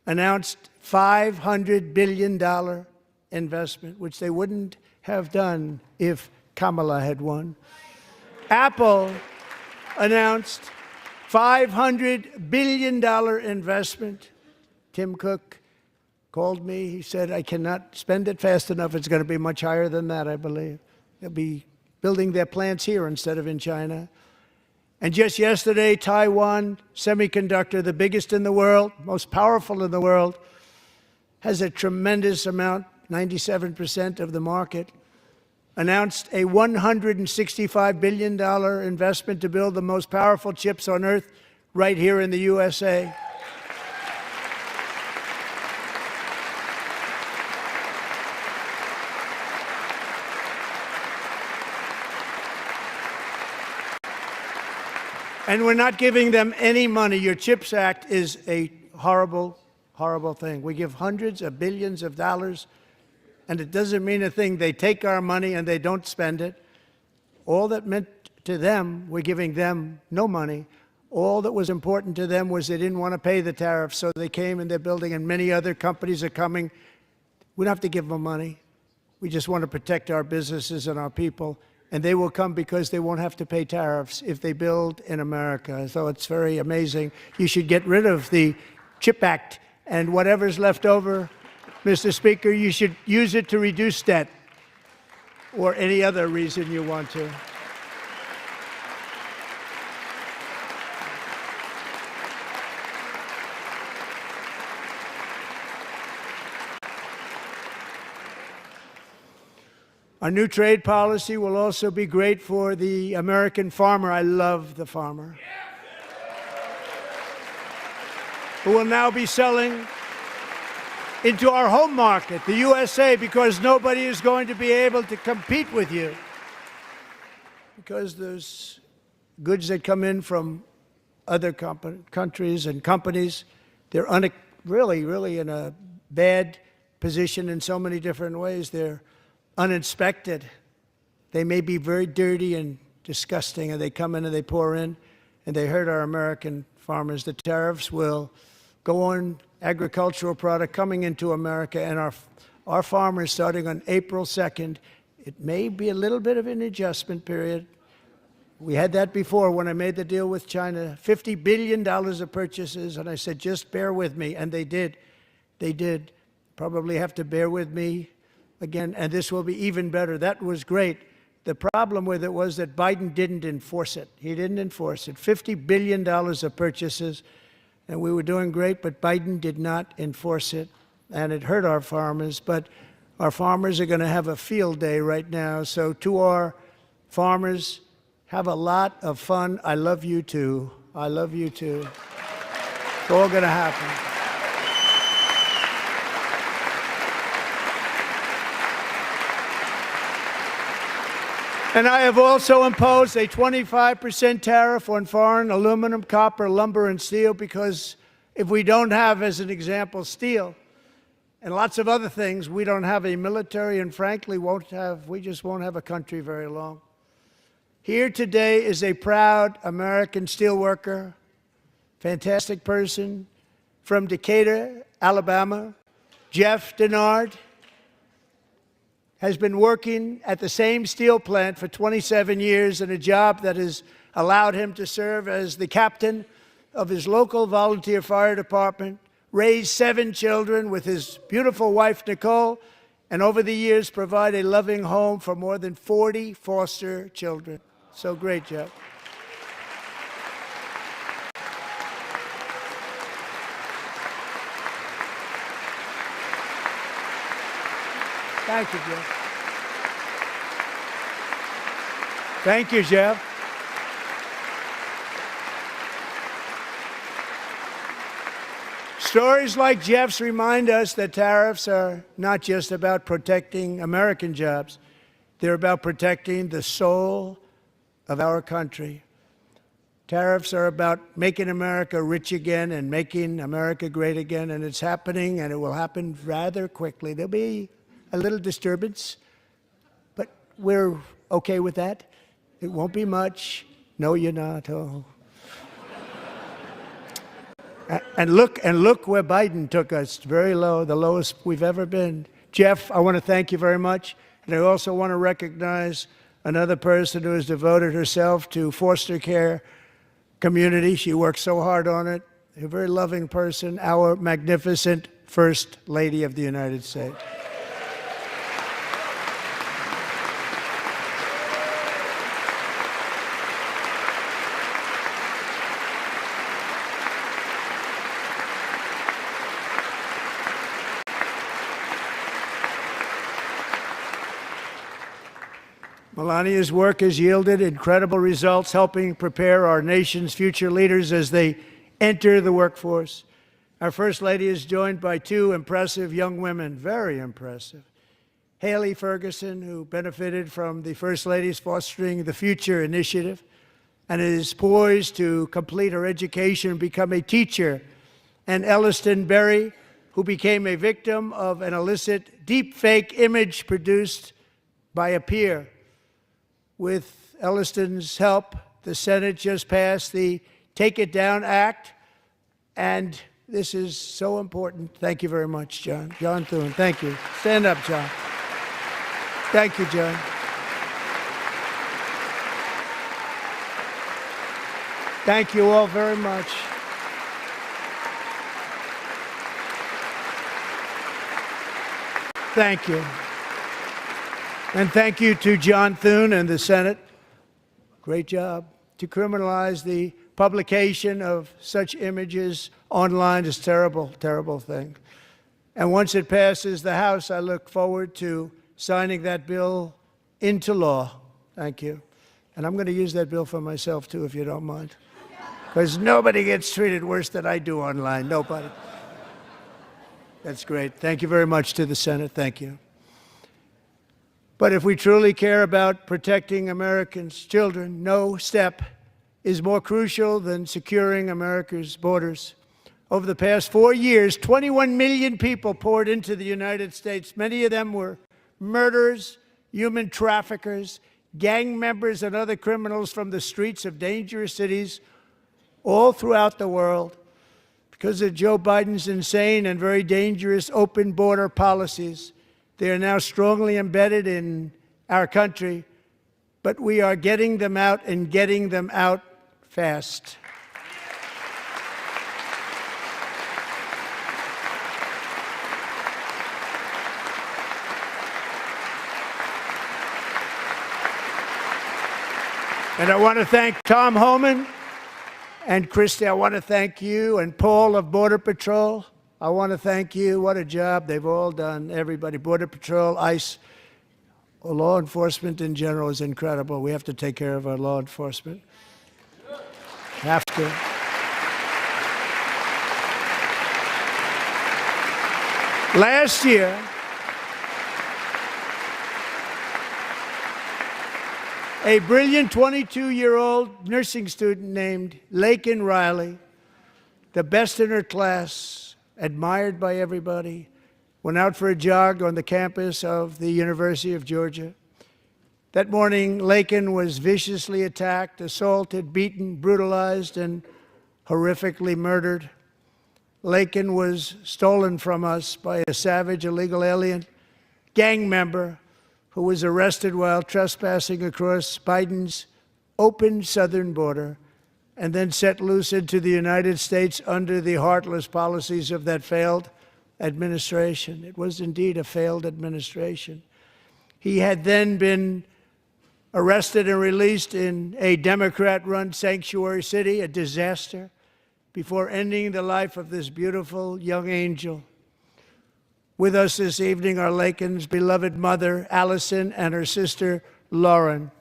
announced $500 billion investment, which they wouldn't have done if Kamala had won. Apple announced $500 billion investment. Tim Cook called me. He said, I cannot spend it fast enough. It's going to be much higher than that, I believe. They'll be building their plants here instead of in China. And just yesterday, Taiwan Semiconductor, the biggest in the world, most powerful in the world, has a tremendous amount, 97% of the market, announced a $165 billion investment to build the most powerful chips on earth right here in the USA. And we're not giving them any money. Your CHIPS Act is a horrible, horrible thing. We give hundreds of billions of dollars, and it doesn't mean a thing. They take our money and they don't spend it. All that meant to them, we're giving them no money. All that was important to them was they didn't want to pay the tariffs, so they came and they're building, and many other companies are coming. We don't have to give them money. We just want to protect our businesses and our people. And they will come because they won't have to pay tariffs if they build in America. So it's very amazing. You should get rid of the CHIP Act, and whatever's left over, Mr. Speaker, you should use it to reduce debt or any other reason you want to. Our new trade policy will also be great for the American farmer. I love the farmer, who will now be selling into our home market, the USA, because nobody is going to be able to compete with you. Because there's goods that come in from other countries and companies. They're really in a bad position in so many different ways. They're uninspected. They may be very dirty and disgusting, and they come in and they pour in, and they hurt our American farmers. The tariffs will go on agricultural product coming into America, and our farmers, starting on April 2nd, it may be a little bit of an adjustment period, We had that before when I made the deal with China, $50 billion of purchases, and I said, just bear with me, and they did. They did. Probably have to bear with me again, and this will be even better. That was great. The problem with it was that Biden didn't enforce it. He didn't enforce it. $50 billion of purchases, and we were doing great, but Biden did not enforce it, and it hurt our farmers. But our farmers are going to have a field day right now. So to our farmers, have a lot of fun. I love you too. I love you too. It's all going to happen. And I have also imposed a 25% tariff on foreign aluminum, copper, lumber, and steel, because if we don't have, as an example, steel and lots of other things, we don't have a military, and frankly, we just won't have a country very long. Here today is a proud American steelworker, fantastic person from Decatur, Alabama, Jeff Denard. Has been working at the same steel plant for 27 years in a job that has allowed him to serve as the captain of his local volunteer fire department, raise 7 children with his beautiful wife, Nicole, and over the years provide a loving home for more than 40 foster children. So great, Jeff. Thank you, Jeff. Thank you, Jeff. Stories like Jeff's remind us that tariffs are not just about protecting American jobs. They're about protecting the soul of our country. Tariffs are about making America rich again and making America great again, and it's happening, and it will happen rather quickly. There'll be a little disturbance, but we're okay with that. It won't be much. No, you're not. Oh. And look where Biden took us, very low, the lowest we've ever been. Jeff, I want to thank you very much. And I also want to recognize another person who has devoted herself to foster care community. She works so hard on it. A very loving person, our magnificent First Lady of the United States. Melania's work has yielded incredible results, helping prepare our nation's future leaders as they enter the workforce. Our First Lady is joined by 2 impressive young women, very impressive. Haley Ferguson, who benefited from the First Lady's Fostering the Future initiative and is poised to complete her education and become a teacher. And Elliston Berry, who became a victim of an illicit deepfake image produced by a peer. With Elliston's help, the Senate just passed the Take It Down Act, and this is so important. Thank you very much, John. John Thune, thank you. Stand up, John. Thank you, John. Thank you all very much. Thank you. And thank you to John Thune and the Senate. Great job. To criminalize the publication of such images online is a terrible, terrible thing. And once it passes the House, I look forward to signing that bill into law. Thank you. And I'm going to use that bill for myself, too, if you don't mind. Because nobody gets treated worse than I do online. Nobody. That's great. Thank you very much to the Senate. Thank you. But if we truly care about protecting Americans' children, no step is more crucial than securing America's borders. Over the past 4 years, 21 million people poured into the United States. Many of them were murderers, human traffickers, gang members, and other criminals from the streets of dangerous cities all throughout the world. Because of Joe Biden's insane and very dangerous open border policies, they are now strongly embedded in our country, but we are getting them out and getting them out fast. And I want to thank Tom Homan and Christy. I want to thank you and Paul of Border Patrol. I want to thank you. What a job they've all done. Everybody, Border Patrol, ICE, law enforcement in general is incredible. We have to take care of our law enforcement. Have to. Last year, a brilliant 22-year-old nursing student named Laken Riley, the best in her class, admired by everybody, went out for a jog on the campus of the University of Georgia. That morning, Laken was viciously attacked, assaulted, beaten, brutalized, and horrifically murdered. Laken was stolen from us by a savage illegal alien gang member who was arrested while trespassing across Biden's open southern border and then set loose into the United States under the heartless policies of that failed administration. It was indeed a failed administration. He had then been arrested and released in a Democrat-run sanctuary city, a disaster, before ending the life of this beautiful young angel. With us this evening are Laken's beloved mother, Allison, and her sister, Lauren.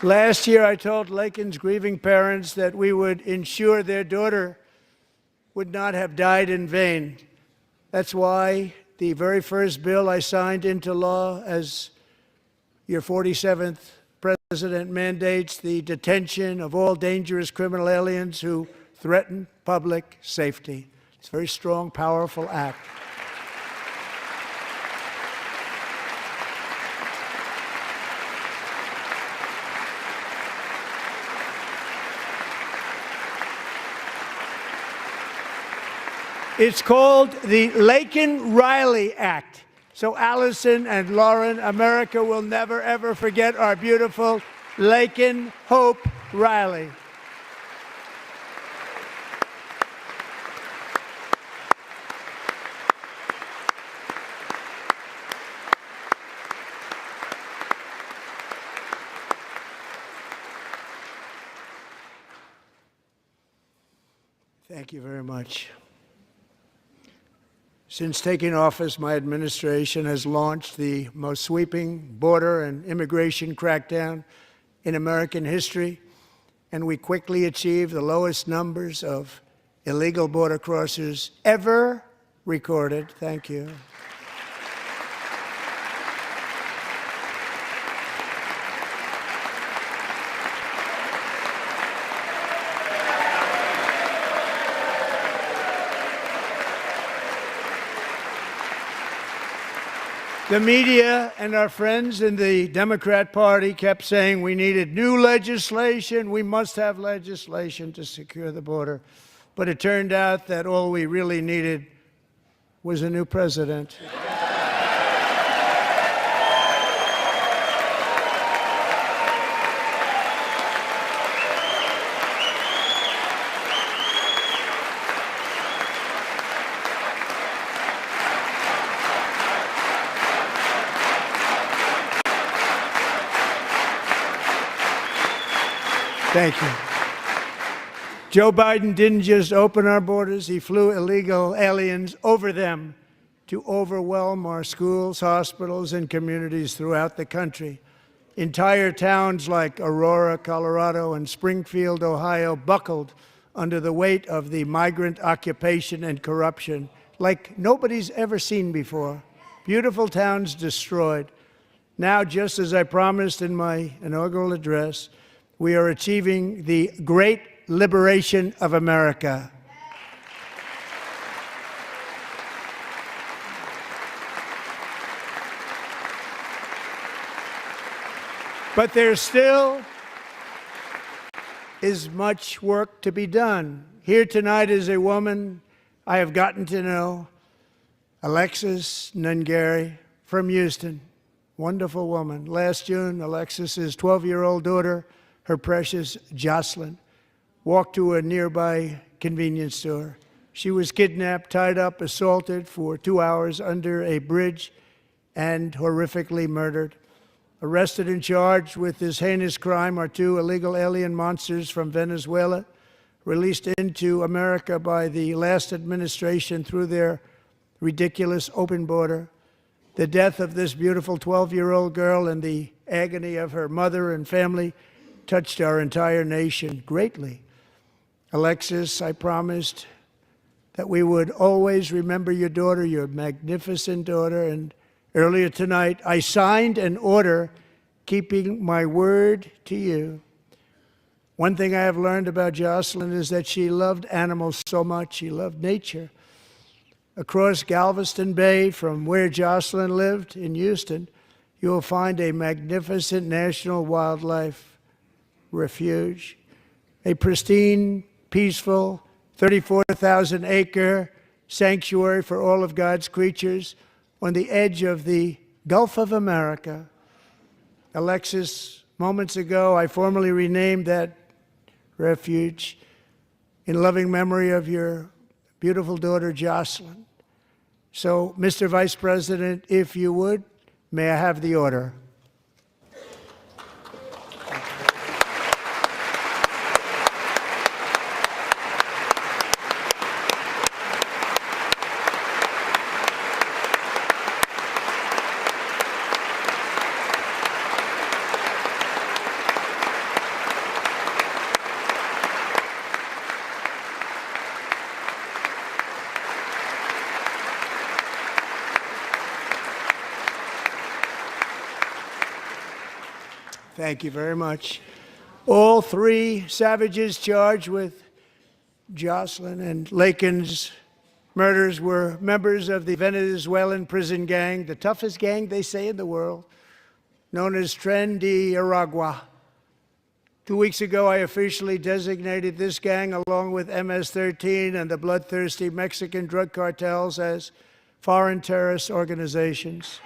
Last year, I told Laken's grieving parents that we would ensure their daughter would not have died in vain. That's why the very first bill I signed into law as your 47th president mandates the detention of all dangerous criminal aliens who threaten public safety. It's a very strong, powerful act. It's called the Laken-Riley Act. So Allison and Lauren, America will never, ever forget our beautiful Laken Hope Riley. Thank you very much. Since taking office, my administration has launched the most sweeping border and immigration crackdown in American history, and we quickly achieved the lowest numbers of illegal border crossers ever recorded. Thank you. The media and our friends in the Democrat Party kept saying we needed new legislation, we must have legislation to secure the border. But it turned out that all we really needed was a new president. Thank you. Joe Biden didn't just open our borders, he flew illegal aliens over them to overwhelm our schools, hospitals, and communities throughout the country. Entire towns like Aurora, Colorado, and Springfield, Ohio, buckled under the weight of the migrant occupation and corruption like nobody's ever seen before. Beautiful towns destroyed. Now, just as I promised in my inaugural address, we are achieving the great liberation of America. But there still is much work to be done. Here tonight is a woman I have gotten to know, Alexis Nungari from Houston. Wonderful woman. Last June, Alexis's 12-year-old daughter, her precious Jocelyn, walked to a nearby convenience store. She was kidnapped, tied up, assaulted for 2 hours under a bridge, and horrifically murdered. Arrested and charged with this heinous crime are two illegal alien monsters from Venezuela, released into America by the last administration through their ridiculous open border. The death of this beautiful 12-year-old girl and the agony of her mother and family touched our entire nation greatly. Alexis, I promised that we would always remember your daughter, your magnificent daughter, and earlier tonight I signed an order keeping my word to you. One thing I have learned about Jocelyn is that she loved animals so much. She loved nature. Across Galveston Bay, from where Jocelyn lived in Houston, you will find a magnificent national wildlife refuge, a pristine, peaceful, 34,000-acre sanctuary for all of God's creatures on the edge of the Gulf of America. Alexis, moments ago, I formally renamed that refuge in loving memory of your beautiful daughter, Jocelyn. So, Mr. Vice President, if you would, may I have the order? Thank you very much. All three savages charged with Jocelyn and Lakin's murders were members of the Venezuelan prison gang, the toughest gang, they say, in the world, known as Tren de Aragua. 2 weeks ago, I officially designated this gang, along with MS-13 and the bloodthirsty Mexican drug cartels, as foreign terrorist organizations.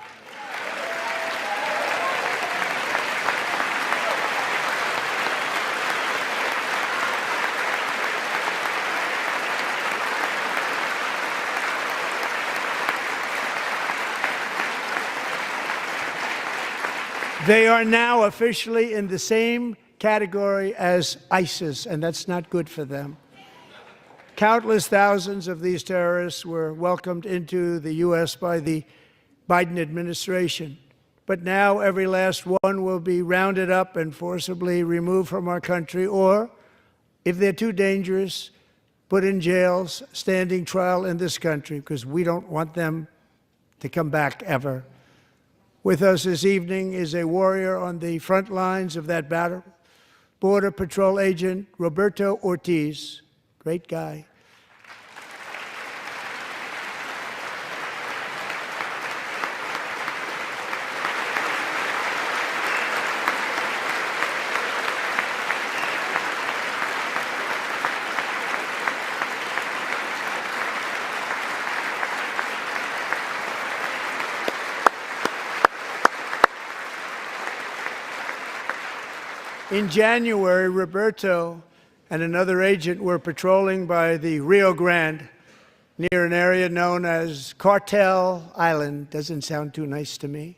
They are now officially in the same category as ISIS, and that's not good for them. Countless thousands of these terrorists were welcomed into the U.S. by the Biden administration. But now every last one will be rounded up and forcibly removed from our country, or, if they're too dangerous, put in jails, standing trial in this country, because we don't want them to come back ever. With us this evening is a warrior on the front lines of that battle, Border Patrol Agent Roberto Ortiz. Great guy. In January, Roberto and another agent were patrolling by the Rio Grande near an area known as Cartel Island. Doesn't sound too nice to me.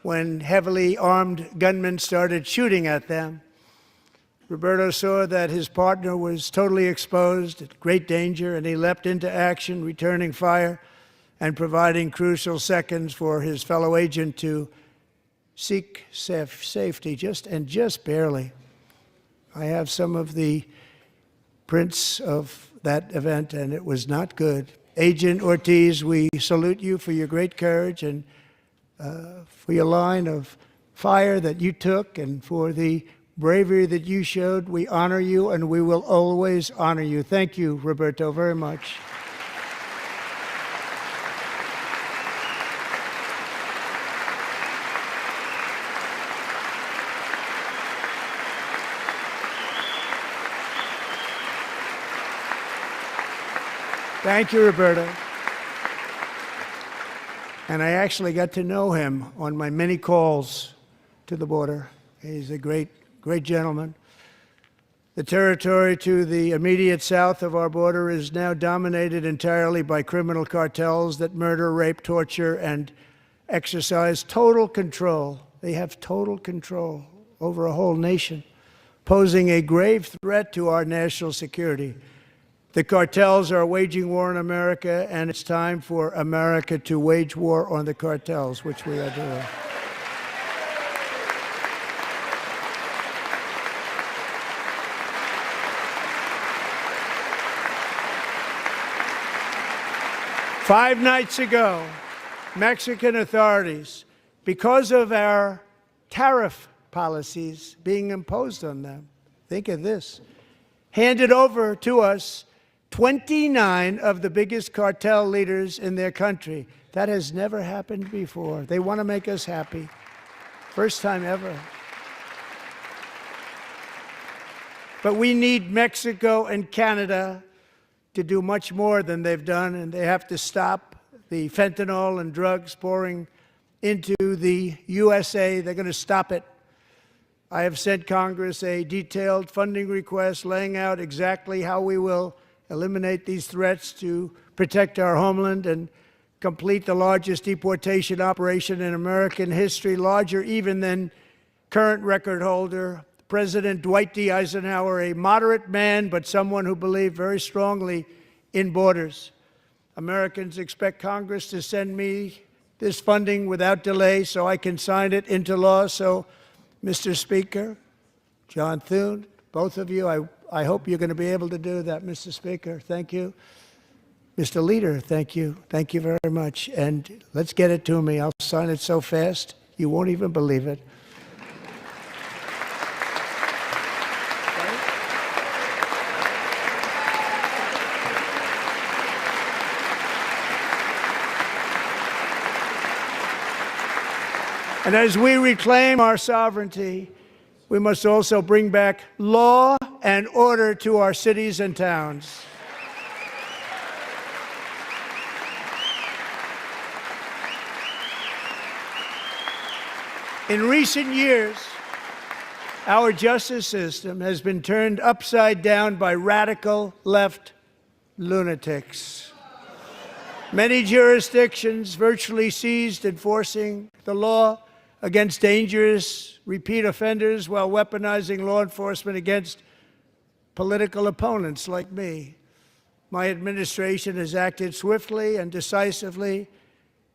When heavily armed gunmen started shooting at them, Roberto saw that his partner was totally exposed, at great danger, and he leapt into action, returning fire and providing crucial seconds for his fellow agent to seek safety, just barely. I have some of the prints of that event, and it was not good. Agent Ortiz, we salute you for your great courage and for your line of fire that you took and for the bravery that you showed. We honor you, and we will always honor you. Thank you, Roberto, very much. Thank you, Roberta. And I actually got to know him on my many calls to the border. He's a great gentleman. The territory to the immediate south of our border is now dominated entirely by criminal cartels that murder, rape, torture, and exercise total control. They have total control over a whole nation, posing a grave threat to our national security. The cartels are waging war in America, and it's time for America to wage war on the cartels, which we are doing. Five nights ago, Mexican authorities, because of our tariff policies being imposed on them, think of this, handed over to us 29 of the biggest cartel leaders in their country. That has never happened before. They want to make us happy. First time ever. But we need Mexico and Canada to do much more than they've done, and they have to stop the fentanyl and drugs pouring into the USA. They're going to stop it. I have sent Congress a detailed funding request laying out exactly how we will eliminate these threats to protect our homeland and complete the largest deportation operation in American history, larger even than current record holder President Dwight D. Eisenhower, a moderate man, but someone who believed very strongly in borders. Americans expect Congress to send me this funding without delay so I can sign it into law. So, Mr. Speaker, John Thune, both of you, I hope you're going to be able to do that, Mr. Speaker. Thank you. Mr. Leader, thank you. Thank you very much. And let's get it to me. I'll sign it so fast, you won't even believe it. And as we reclaim our sovereignty, we must also bring back law and order to our cities and towns. In recent years, our justice system has been turned upside down by radical left lunatics. Many jurisdictions virtually ceased enforcing the law against dangerous repeat offenders while weaponizing law enforcement against political opponents like me. My administration has acted swiftly and decisively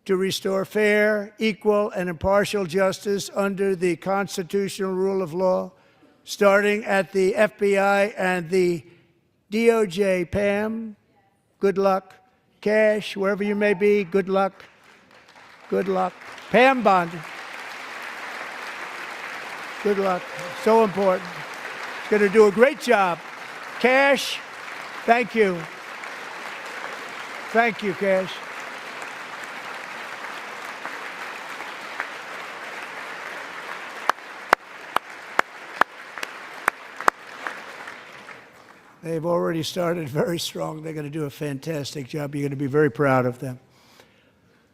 to restore fair, equal, and impartial justice under the constitutional rule of law, starting at the FBI and the DOJ. Pam, good luck. Cash, wherever you may be, good luck. Good luck. Pam Bondi. Good luck. So important. Going to do a great job. Cash, thank you. Thank you, Cash. They've already started very strong. They're going to do a fantastic job. You're going to be very proud of them.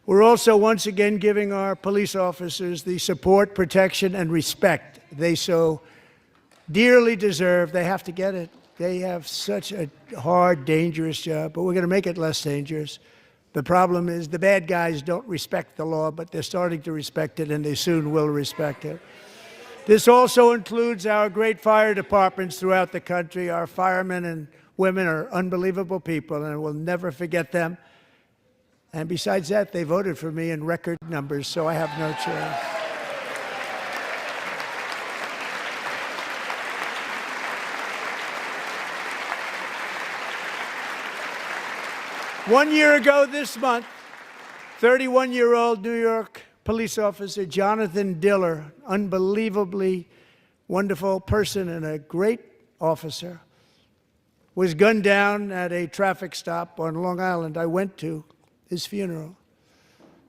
We're also once again giving our police officers the support, protection, and respect they so dearly deserve. They have to get it. They have such a hard, dangerous job, but we're going to make it less dangerous. The problem is the bad guys don't respect the law, but they're starting to respect it, and they soon will respect it. This also includes our great fire departments throughout the country. Our firemen and women are unbelievable people, and we'll never forget them. And besides that, they voted for me in record numbers, so I have no choice. One year ago this month, 31-year-old New York police officer Jonathan Diller, unbelievably wonderful person and a great officer, was gunned down at a traffic stop on Long Island. I went to his funeral.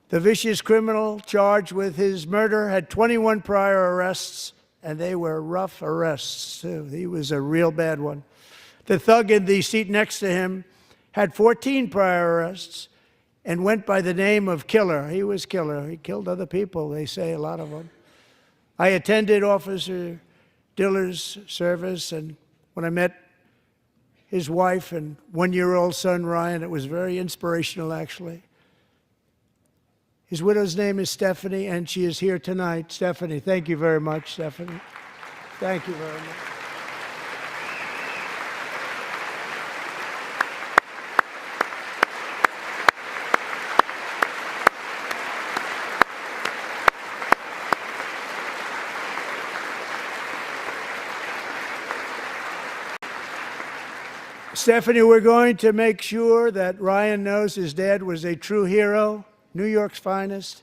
The vicious criminal charged with his murder had 21 prior arrests, and they were rough arrests, too. He was a real bad one. The thug in the seat next to him had 14 prior arrests, and went by the name of Killer. He was Killer. He killed other people, they say, a lot of them. I attended Officer Diller's service, and when I met his wife and one-year-old son, Ryan, it was very inspirational, actually. His widow's name is Stephanie, and she is here tonight. Stephanie, thank you very much, Stephanie. Thank you very much. Stephanie, we're going to make sure that Ryan knows his dad was a true hero, New York's finest,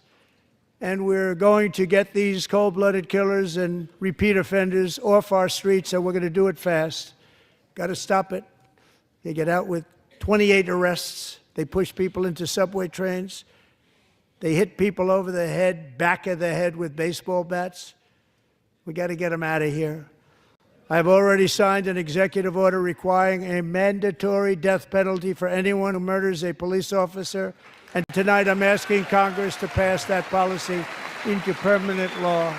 and we're going to get these cold-blooded killers and repeat offenders off our streets, and we're going to do it fast. Got to stop it. They get out with 28 arrests. They push people into subway trains. They hit people over the head, back of the head with baseball bats. We got to get them out of here. I've already signed an executive order requiring a mandatory death penalty for anyone who murders a police officer. And tonight I'm asking Congress to pass that policy into permanent law.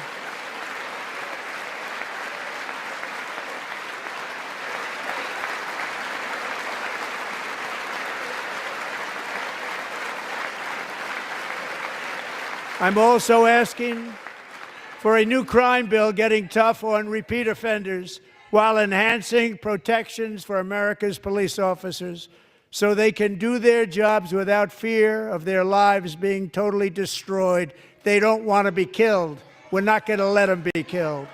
I'm also asking for a new crime bill getting tough on repeat offenders while enhancing protections for America's police officers so they can do their jobs without fear of their lives being totally destroyed. They don't want to be killed. We're not going to let them be killed.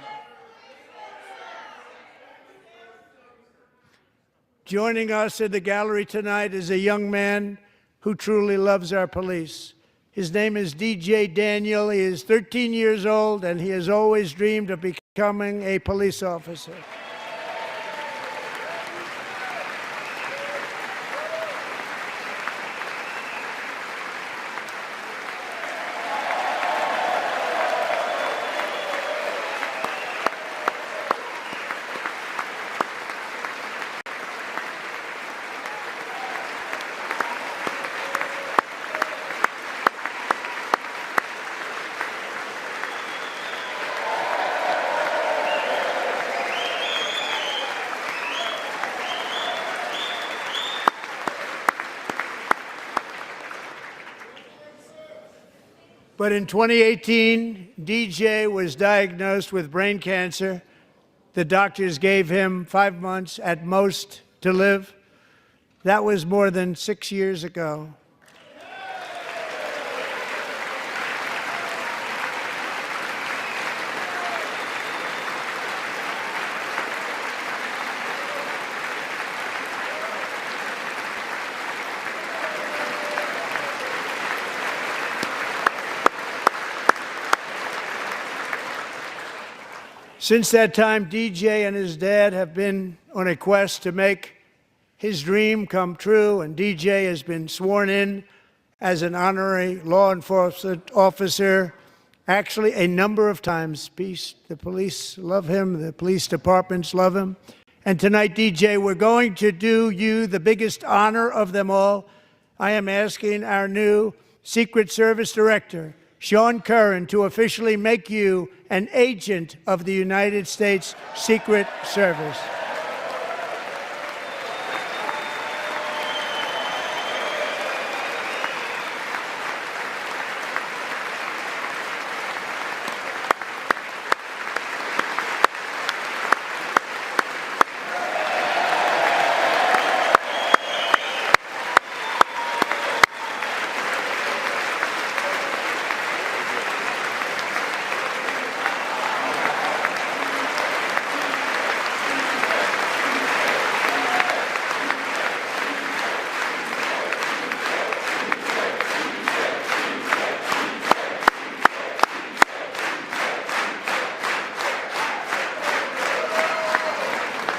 Joining us in the gallery tonight is a young man who truly loves our police. His name is DJ Daniel. He is 13 years old, and he has always dreamed of becoming a police officer. But in 2018, DJ was diagnosed with brain cancer. The doctors gave him 5 months at most to live. That was more than 6 years ago. Since that time, DJ and his dad have been on a quest to make his dream come true, and DJ has been sworn in as an honorary law enforcement officer, actually a number of times. The police love him, the police departments love him. And tonight, DJ, we're going to do you the biggest honor of them all. I am asking our new Secret Service Director, Sean Curran, to officially make you an agent of the United States Secret Service.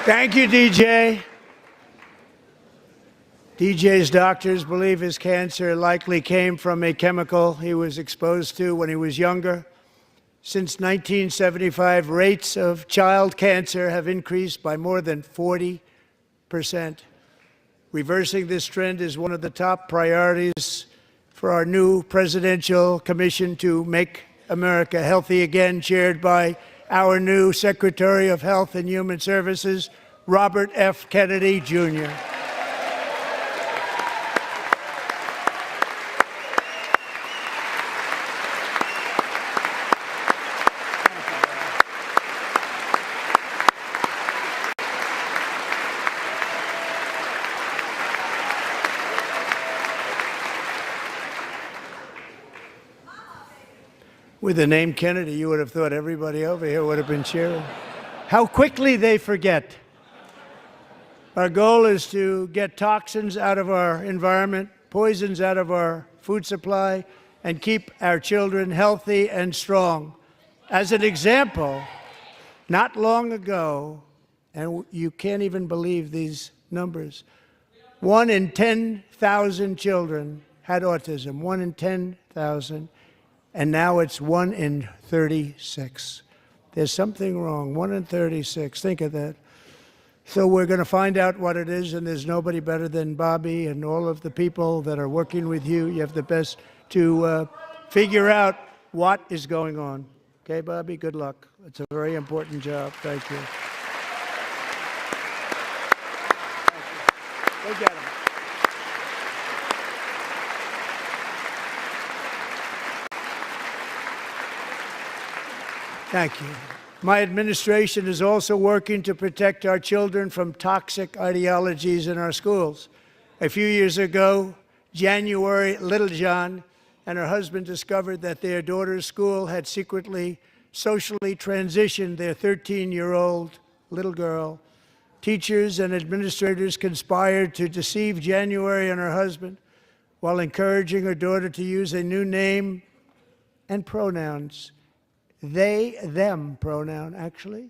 Thank you, DJ. DJ's doctors believe his cancer likely came from a chemical he was exposed to when he was younger. Since 1975, rates of child cancer have increased by more than 40%. Reversing this trend is one of the top priorities for our new presidential commission to make America healthy again, chaired by our new Secretary of Health and Human Services, Robert F. Kennedy, Jr. With the name Kennedy, you would have thought everybody over here would have been cheering. How quickly they forget. Our goal is to get toxins out of our environment, poisons out of our food supply, and keep our children healthy and strong. As an example, not long ago, and you can't even believe these numbers, 1 in 10,000 children had autism, 1 in 10,000. And now it's 1 in 36. There's something wrong, 1 in 36. Think of that. So we're going to find out what it is, and there's nobody better than Bobby and all of the people that are working with you. You have the best to figure out what is going on. Okay, Bobby, good luck. It's a very important job. Thank you. Go get him. Thank you. My administration is also working to protect our children from toxic ideologies in our schools. A few years ago, January Littlejohn and her husband discovered that their daughter's school had secretly, socially transitioned their 13-year-old little girl. Teachers and administrators conspired to deceive January and her husband while encouraging her daughter to use a new name and pronouns. They, them pronoun, actually,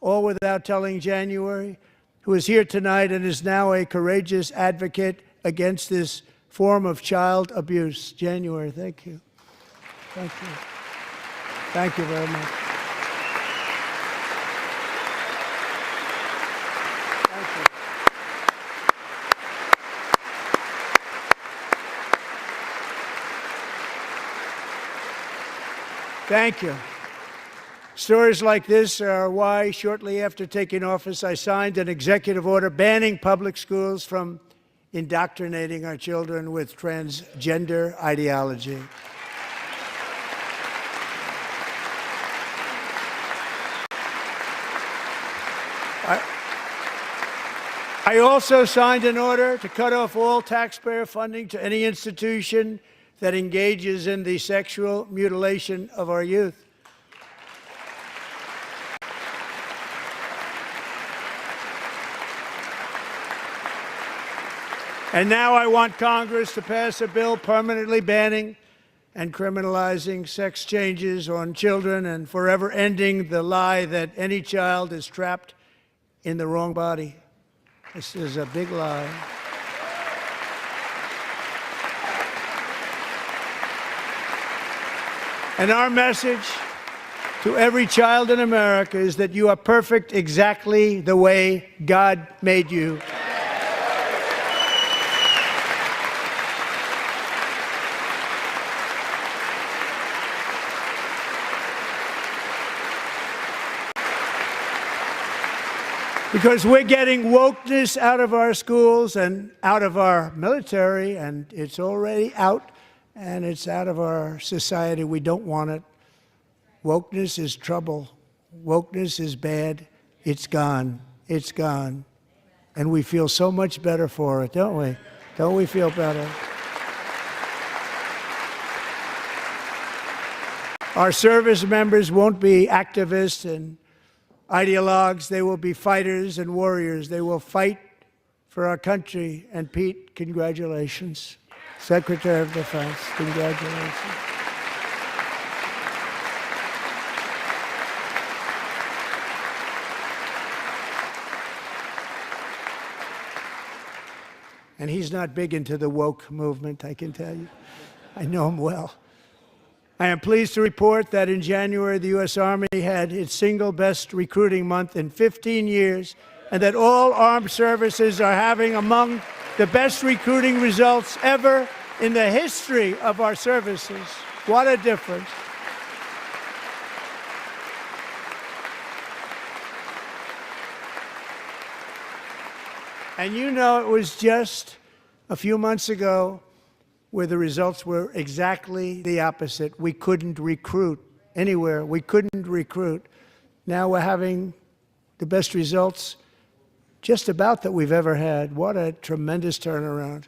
all without telling January, who is here tonight and is now a courageous advocate against this form of child abuse. January, thank you. Thank you. Thank you very much. Thank you. Thank you. Stories like this are why, shortly after taking office, I signed an executive order banning public schools from indoctrinating our children with transgender ideology. I also signed an order to cut off all taxpayer funding to any institution that engages in the sexual mutilation of our youth. And now I want Congress to pass a bill permanently banning and criminalizing sex changes on children and forever ending the lie that any child is trapped in the wrong body. This is a big lie. And our message to every child in America is that you are perfect exactly the way God made you. Because we're getting wokeness out of our schools and out of our military, and it's already out, and it's out of our society. We don't want it. Wokeness is trouble. Wokeness is bad. It's gone. It's gone. And we feel so much better for it, don't we? Don't we feel better? Our service members won't be activists and ideologues. They will be fighters and warriors. They will fight for our country. And Pete, congratulations. Secretary of Defense, congratulations. And he's not big into the woke movement, I can tell you. I know him well. I am pleased to report that in January, the U.S. Army had its single best recruiting month in 15 years, and that all armed services are having among the best recruiting results ever in the history of our services. What a difference. And you know, it was just a few months ago where the results were exactly the opposite. We couldn't recruit anywhere. We couldn't recruit. Now we're having the best results just about that we've ever had. What a tremendous turnaround.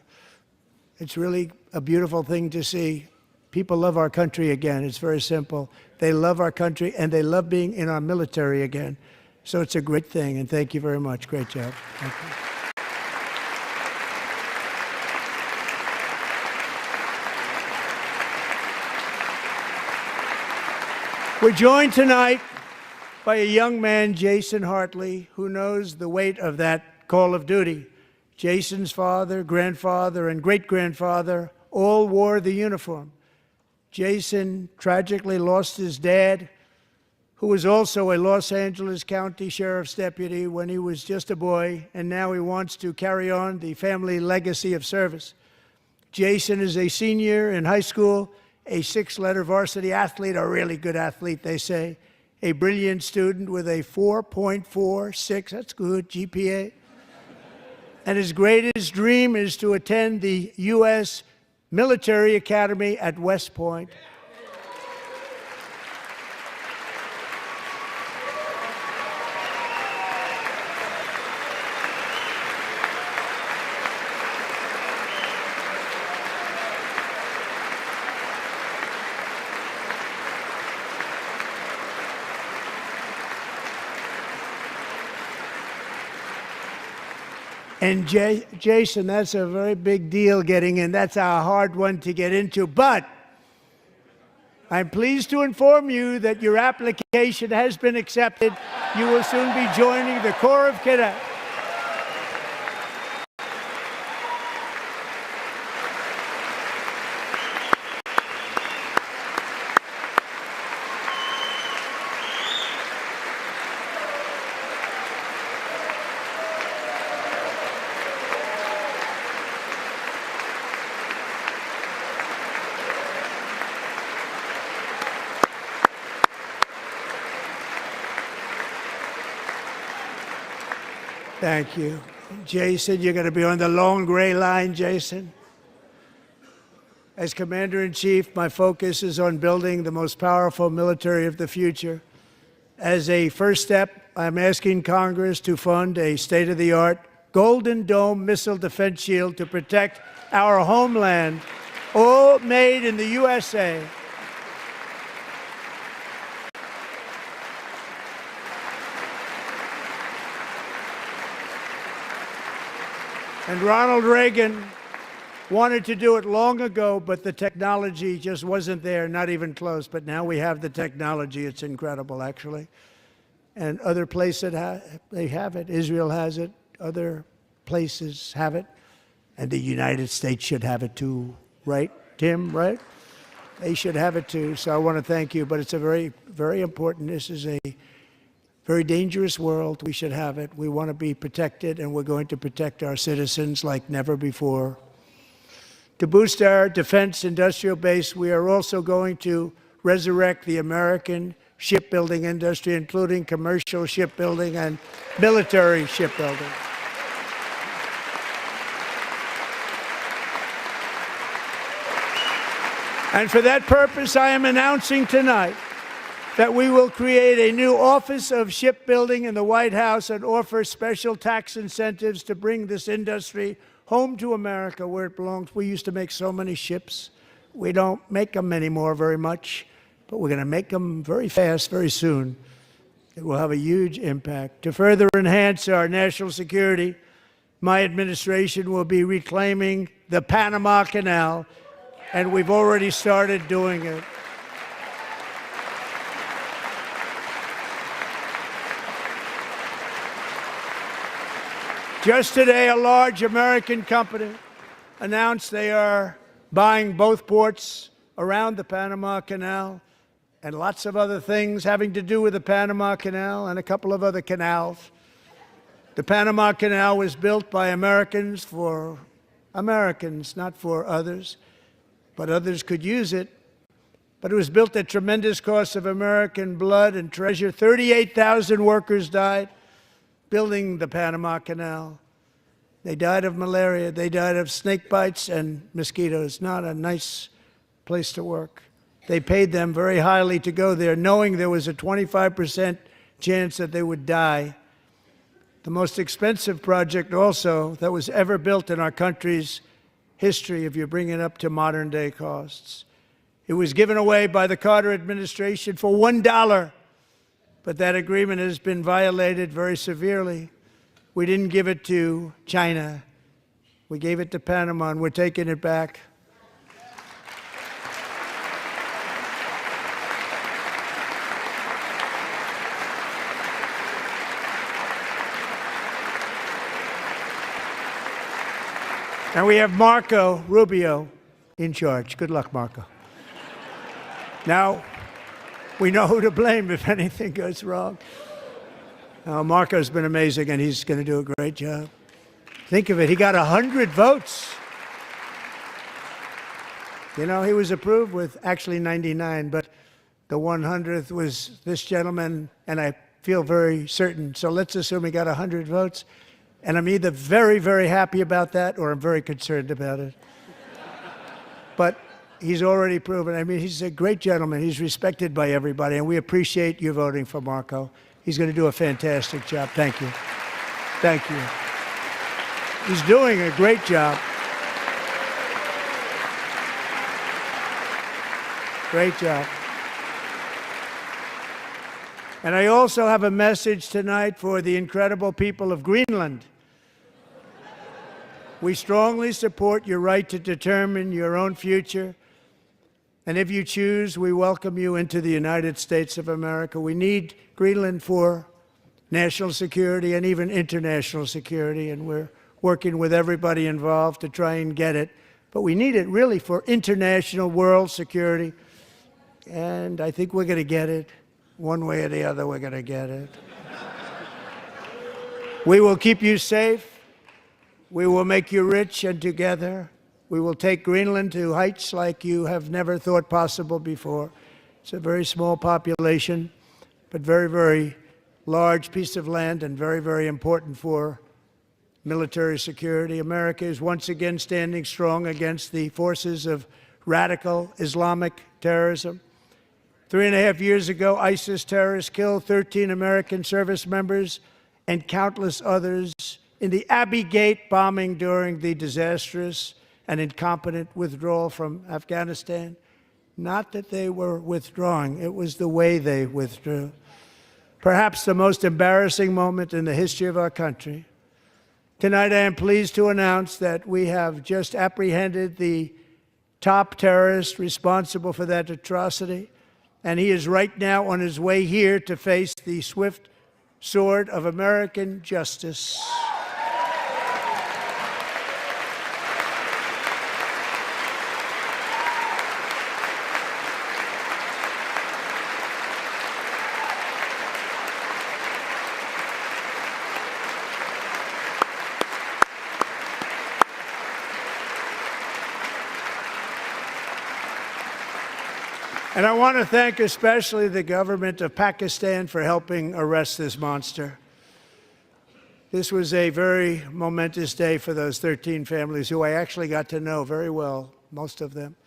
It's really a beautiful thing to see. People love our country again. It's very simple. They love our country, and they love being in our military again. So it's a great thing, and thank you very much. Great job. Thank you. We're joined tonight by a young man, Jason Hartley, who knows the weight of that call of duty. Jason's father, grandfather, and great-grandfather all wore the uniform. Jason tragically lost his dad, who was also a Los Angeles County Sheriff's deputy when he was just a boy, and now he wants to carry on the family legacy of service. Jason is a senior in high school, a six-letter varsity athlete, a really good athlete, they say, a brilliant student with a 4.46, that's good, GPA. And his greatest dream is to attend the U.S. Military Academy at West Point. And Jason, that's a very big deal getting in. That's a hard one to get into. But I'm pleased to inform you that your application has been accepted. You will soon be joining the Corps of Cadets. Thank you. Jason, you're going to be on the long gray line, Jason. As Commander-in-Chief, my focus is on building the most powerful military of the future. As a first step, I'm asking Congress to fund a state-of-the-art Golden Dome missile defense shield to protect our homeland, all made in the USA. And Ronald Reagan wanted to do it long ago, but the technology just wasn't there, not even close. But now we have the technology. It's incredible, actually. And other places, they have it. Israel has it. Other places have it. And the United States should have it too, right, Tim, right? They should have it too. So I want to thank you. But it's a very, very important. This is a very dangerous world. We should have it. We want to be protected, and we're going to protect our citizens like never before. To boost our defense industrial base, we are also going to resurrect the American shipbuilding industry, including commercial shipbuilding and military shipbuilding. And for that purpose, I am announcing tonight that we will create a new Office of Shipbuilding in the White House and offer special tax incentives to bring this industry home to America where it belongs. We used to make so many ships. We don't make them anymore very much, but we're going to make them very fast, very soon. It will have a huge impact. To further enhance our national security, my administration will be reclaiming the Panama Canal, and we've already started doing it. Just today, a large American company announced they are buying both ports around the Panama Canal and lots of other things having to do with the Panama Canal and a couple of other canals. The Panama Canal was built by Americans for Americans, not for others, but others could use it. But it was built at tremendous cost of American blood and treasure. 38,000 workers died building the Panama Canal. They died of malaria. They died of snake bites and mosquitoes. Not a nice place to work. They paid them very highly to go there, knowing there was a 25% chance that they would die. The most expensive project also that was ever built in our country's history, if you bring it up to modern day costs. It was given away by the Carter administration for $1, but that agreement has been violated very severely. We didn't give it to China. We gave it to Panama, and we're taking it back. And we have Marco Rubio in charge. Good luck, Marco. Now, we know who to blame if anything goes wrong. Marco's been amazing, and he's going to do a great job. Think of it, he got 100 votes. You know, he was approved with actually 99, but the 100th was this gentleman, and I feel very certain. So let's assume he got 100 votes. And I'm either very, very happy about that or I'm very concerned about it. But he's already proven. I mean, he's a great gentleman. He's respected by everybody, and we appreciate you voting for Marco. He's going to do a fantastic job. Thank you. Thank you. He's doing a great job. Great job. And I also have a message tonight for the incredible people of Greenland. We strongly support your right to determine your own future. And if you choose, we welcome you into the United States of America. We need Greenland for national security and even international security, and we're working with everybody involved to try and get it. But we need it really for international world security, and I think we're going to get it. One way or the other, we're going to get it. We will keep you safe. We will make you rich, and together we will take Greenland to heights like you have never thought possible before. It's a very small population, but very, very large piece of land and very, very important for military security. America is once again standing strong against the forces of radical Islamic terrorism. 3.5 years ago, ISIS terrorists killed 13 American service members and countless others in the Abbey Gate bombing during the disastrous and incompetent withdrawal from Afghanistan. Not that they were withdrawing, it was the way they withdrew. Perhaps the most embarrassing moment in the history of our country. Tonight, I am pleased to announce that we have just apprehended the top terrorist responsible for that atrocity, and he is right now on his way here to face the swift sword of American justice. And I want to thank especially the government of Pakistan for helping arrest this monster. This was a very momentous day for those 13 families who I actually got to know very well, most of them,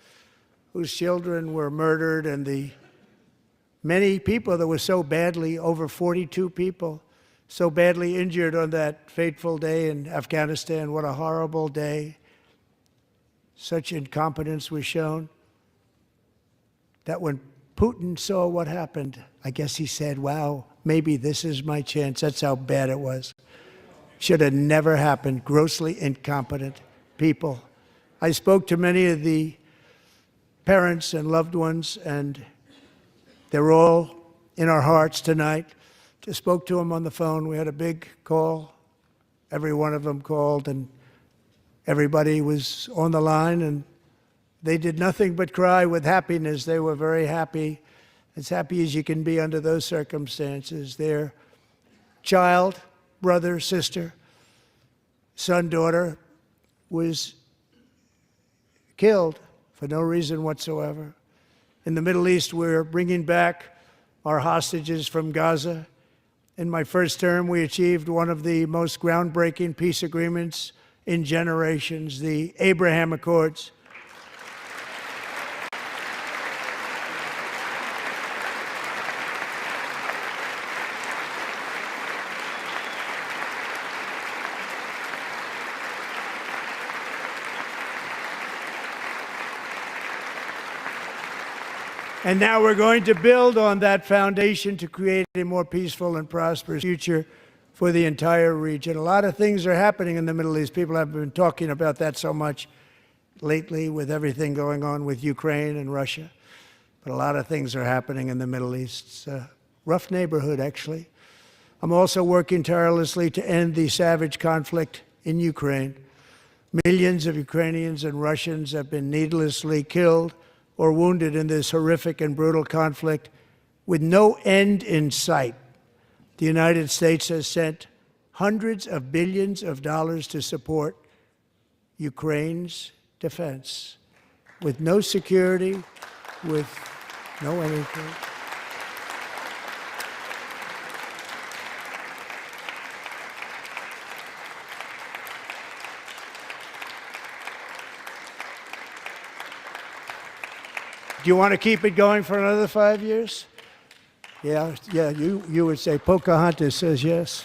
whose children were murdered, and the many people that were so badly, over 42 people, so badly injured on that fateful day in Afghanistan. What a horrible day. Such incompetence was shown that when Putin saw what happened, I guess he said, wow, maybe this is my chance. That's how bad it was. Should have never happened. Grossly incompetent people. I spoke to many of the parents and loved ones, and they're all in our hearts tonight. Just spoke to them on the phone. We had a big call. Every one of them called, and everybody was on the line, and they did nothing but cry with happiness. They were very happy, as happy as you can be under those circumstances. Their child, brother, sister, son, daughter was killed for no reason whatsoever. In the Middle East, we're bringing back our hostages from Gaza. In my first term, we achieved one of the most groundbreaking peace agreements in generations, the Abraham Accords. And now we're going to build on that foundation to create a more peaceful and prosperous future for the entire region. A lot of things are happening in the Middle East. People have been talking about that so much lately with everything going on with Ukraine and Russia. But a lot of things are happening in the Middle East. It's a rough neighborhood, actually. I'm also working tirelessly to end the savage conflict in Ukraine. Millions of Ukrainians and Russians have been needlessly killed or wounded in this horrific and brutal conflict with no end in sight. The United States has sent hundreds of billions of dollars to support Ukraine's defense, with no security, with no anything. Do you want to keep it going for another 5 years? Yeah, you would say Pocahontas says yes.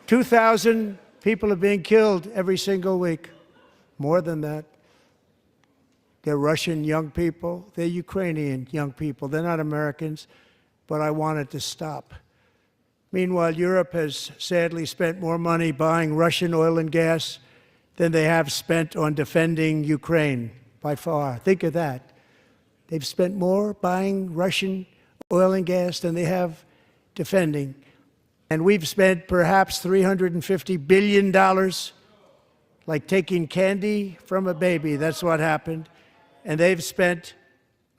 "2,000 people are being killed every single week. More than that. They're Russian young people. They're Ukrainian young people. They're not Americans. But I want it to stop. Meanwhile, Europe has sadly spent more money buying Russian oil and gas than they have spent on defending Ukraine, by far. Think of that. They've spent more buying Russian oil and gas than they have defending. And we've spent perhaps $350 billion, like taking candy from a baby. That's what happened. And they've spent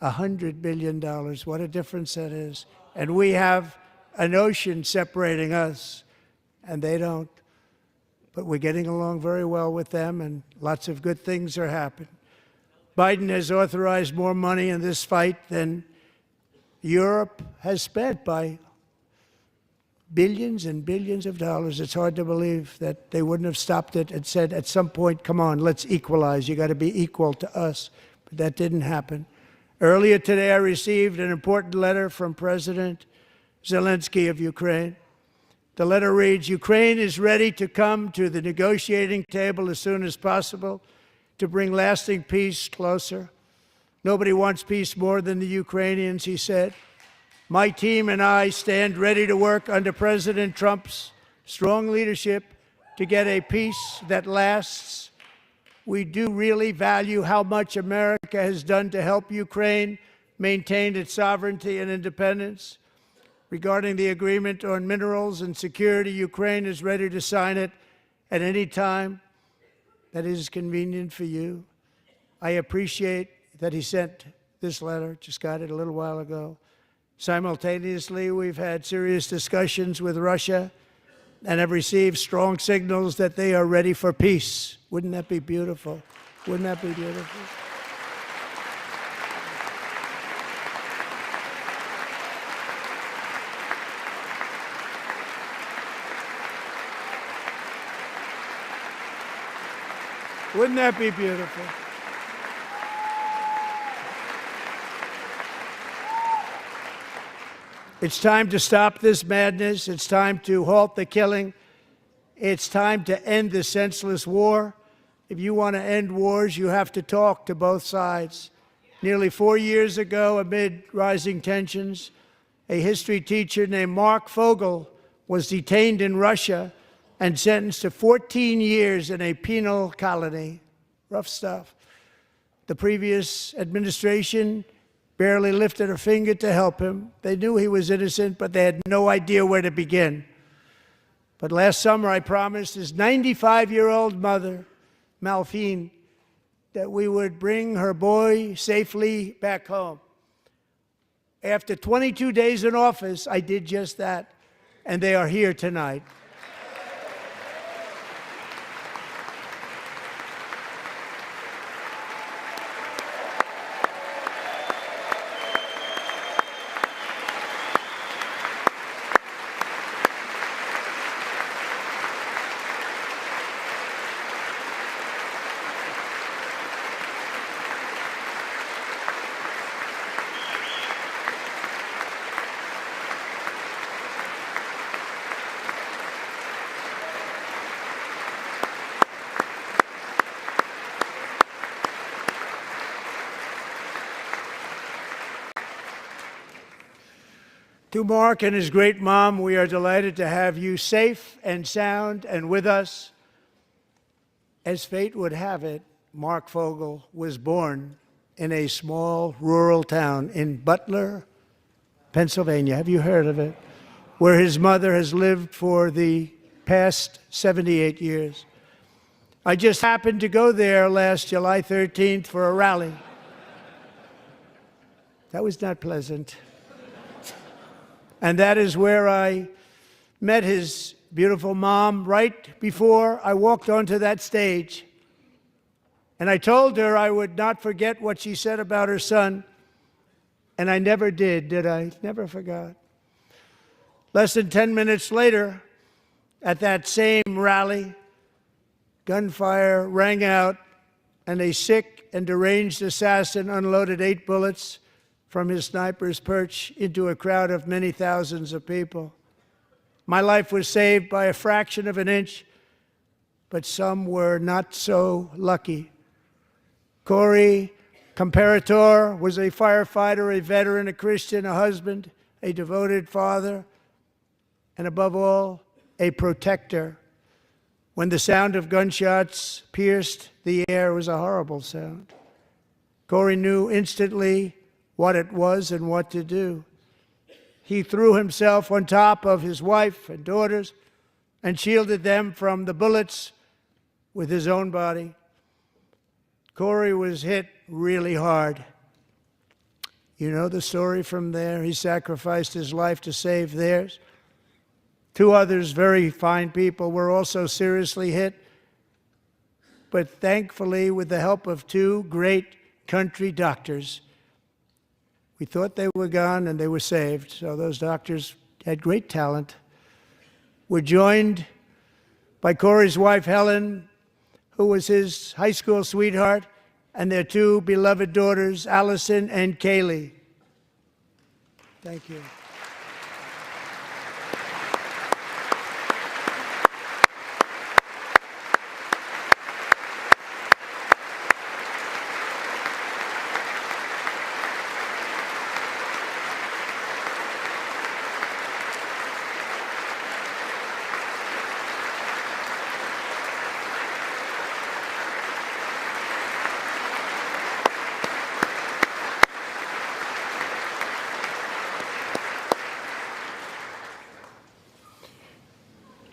$100 billion. What a difference that is. And we have an ocean separating us, and they don't. But we're getting along very well with them, and lots of good things are happening. Biden has authorized more money in this fight than Europe has spent, by billions and billions of dollars. It's hard to believe that they wouldn't have stopped it and said at some point, come on, let's equalize. You got to be equal to us. But that didn't happen. Earlier today, I received an important letter from President Zelensky of Ukraine. The letter reads, "Ukraine is ready to come to the negotiating table as soon as possible to bring lasting peace closer. Nobody wants peace more than the Ukrainians," he said. "My team and I stand ready to work under President Trump's strong leadership to get a peace that lasts. We do really value how much America has done to help Ukraine maintain its sovereignty and independence. Regarding the agreement on minerals and security, Ukraine is ready to sign it at any time that is convenient for you." I appreciate that he sent this letter, just got it a little while ago. Simultaneously, we've had serious discussions with Russia and have received strong signals that they are ready for peace. Wouldn't that be beautiful? Wouldn't that be beautiful? Wouldn't that be beautiful? It's time to stop this madness. It's time to halt the killing. It's time to end this senseless war. If you want to end wars, you have to talk to both sides. Nearly 4 years ago, amid rising tensions, a history teacher named Mark Fogel was detained in Russia and sentenced to 14 years in a penal colony. Rough stuff. The previous administration barely lifted a finger to help him. They knew he was innocent, but they had no idea where to begin. But last summer, I promised his 95-year-old mother, Malfine, that we would bring her boy safely back home. After 22 days in office, I did just that, and they are here tonight. To Mark and his great mom, we are delighted to have you safe and sound and with us. As fate would have it, Mark Fogel was born in a small rural town in Butler, Pennsylvania. Have you heard of it? Where his mother has lived for the past 78 years. I just happened to go there last July 13th for a rally. That was not pleasant. And that is where I met his beautiful mom right before I walked onto that stage. And I told her I would not forget what she said about her son. And I never did I? Never forgot. Less than 10 minutes later, at that same rally, gunfire rang out, and a sick and deranged assassin unloaded 8 bullets from his sniper's perch into a crowd of many thousands of people. My life was saved by a fraction of an inch, but some were not so lucky. Corey Comparator was a firefighter, a veteran, a Christian, a husband, a devoted father, and above all, a protector. When the sound of gunshots pierced the air, it was a horrible sound. Corey knew instantly what it was and what to do. He threw himself on top of his wife and daughters and shielded them from the bullets with his own body. Corey was hit really hard. You know the story from there. He sacrificed his life to save theirs. 2 others, very fine people, were also seriously hit. But thankfully, with the help of 2 great country doctors, we thought they were gone and they were saved. So those doctors had great talent. We're joined by Corey's wife, Helen, who was his high school sweetheart, and their 2 beloved daughters, Allison and Kaylee. Thank you.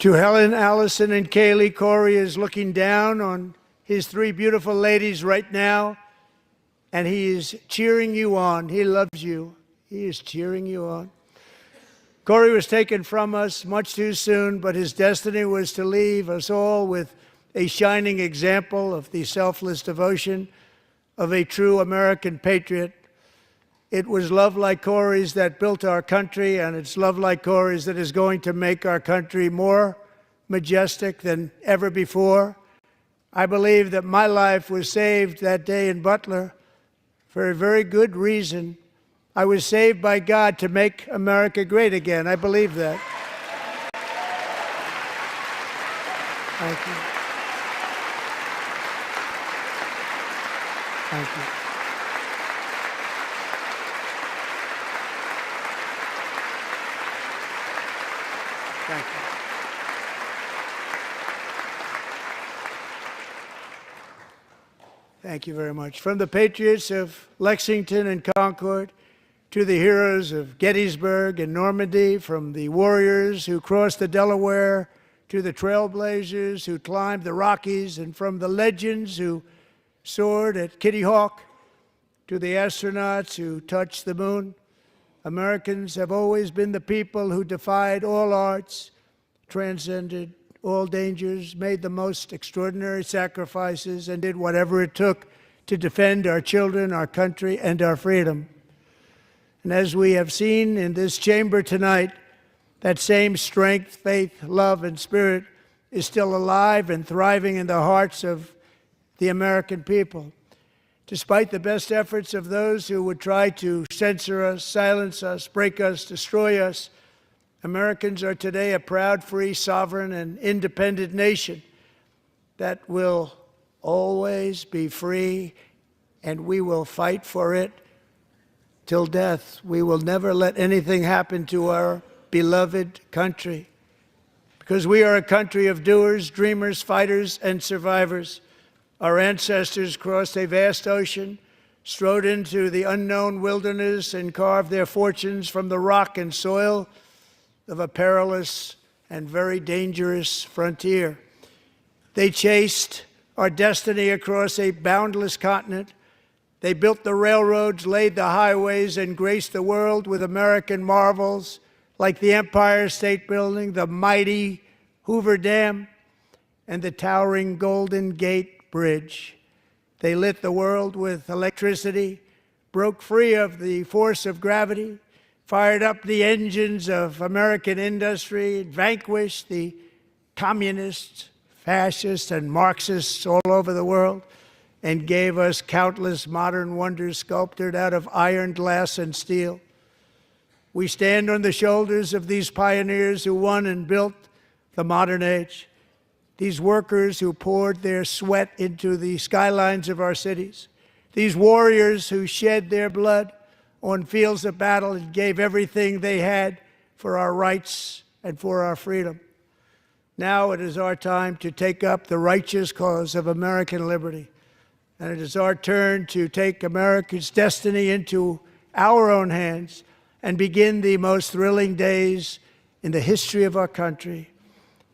To Helen, Allison, and Kaylee, Corey is looking down on his 3 beautiful ladies right now, and he is cheering you on. He loves you. He is cheering you on. Corey was taken from us much too soon, but his destiny was to leave us all with a shining example of the selfless devotion of a true American patriot. It was love like Corey's that built our country, and it's love like Corey's that is going to make our country more majestic than ever before. I believe that my life was saved that day in Butler for a very good reason. I was saved by God to make America great again. I believe that. Thank you. Thank you. Thank you. Thank you very much. From the patriots of Lexington and Concord to the heroes of Gettysburg and Normandy, from the warriors who crossed the Delaware to the trailblazers who climbed the Rockies, and from the legends who soared at Kitty Hawk to the astronauts who touched the moon, Americans have always been the people who defied all odds, transcended all dangers, made the most extraordinary sacrifices, and did whatever it took to defend our children, our country, and our freedom. And as we have seen in this chamber tonight, that same strength, faith, love, and spirit is still alive and thriving in the hearts of the American people. Despite the best efforts of those who would try to censor us, silence us, break us, destroy us, Americans are today a proud, free, sovereign, and independent nation that will always be free, and we will fight for it till death. We will never let anything happen to our beloved country, because we are a country of doers, dreamers, fighters, and survivors. Our ancestors crossed a vast ocean, strode into the unknown wilderness, and carved their fortunes from the rock and soil of a perilous and very dangerous frontier. They chased our destiny across a boundless continent. They built the railroads, laid the highways, and graced the world with American marvels like the Empire State Building, the mighty Hoover Dam, and the towering Golden Gate Bridge. They lit the world with electricity, broke free of the force of gravity, fired up the engines of American industry, vanquished the communists, fascists, and Marxists all over the world, and gave us countless modern wonders sculptured out of iron, glass, and steel. We stand on the shoulders of these pioneers who won and built the modern age, these workers who poured their sweat into the skylines of our cities, these warriors who shed their blood on fields of battle and gave everything they had for our rights and for our freedom. Now it is our time to take up the righteous cause of American liberty. And it is our turn to take America's destiny into our own hands and begin the most thrilling days in the history of our country.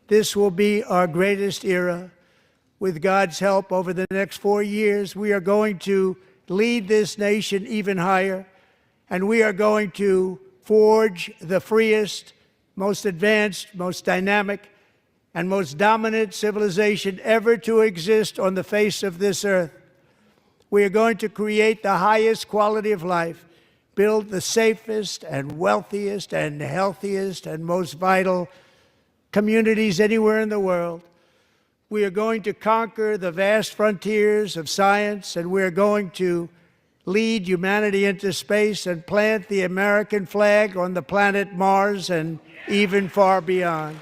This will be our greatest era. With God's help, over the next 4 years, we are going to lead this nation even higher, and we are going to forge the freest, most advanced, most dynamic, and most dominant civilization ever to exist on the face of this earth. We are going to create the highest quality of life, build the safest and wealthiest and healthiest and most vital communities anywhere in the world. We are going to conquer the vast frontiers of science, and we are going to lead humanity into space and plant the American flag on the planet Mars and even far beyond.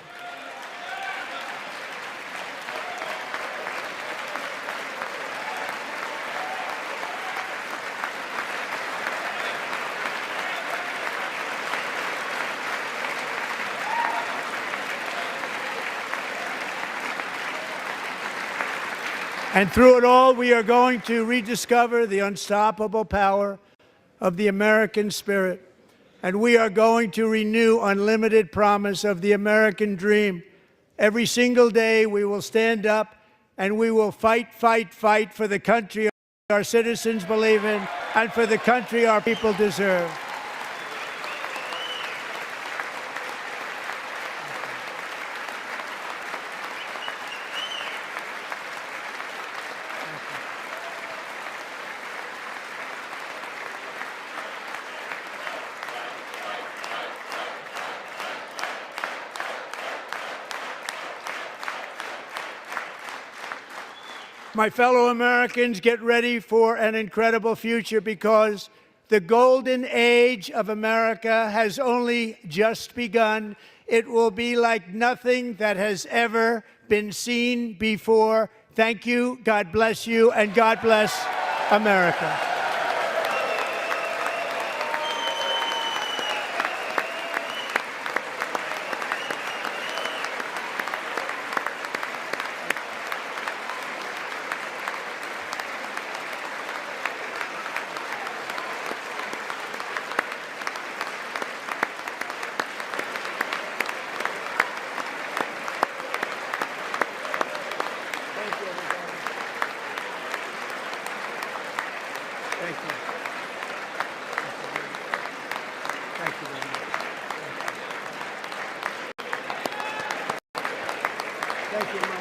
And through it all, we are going to rediscover the unstoppable power of the American spirit. And we are going to renew unlimited promise of the American dream. Every single day, we will stand up and we will fight, fight, fight for the country our citizens believe in and for the country our people deserve. My fellow Americans, get ready for an incredible future, because the golden age of America has only just begun. It will be like nothing that has ever been seen before. Thank you, God bless you, and God bless America. Thank you, Mike.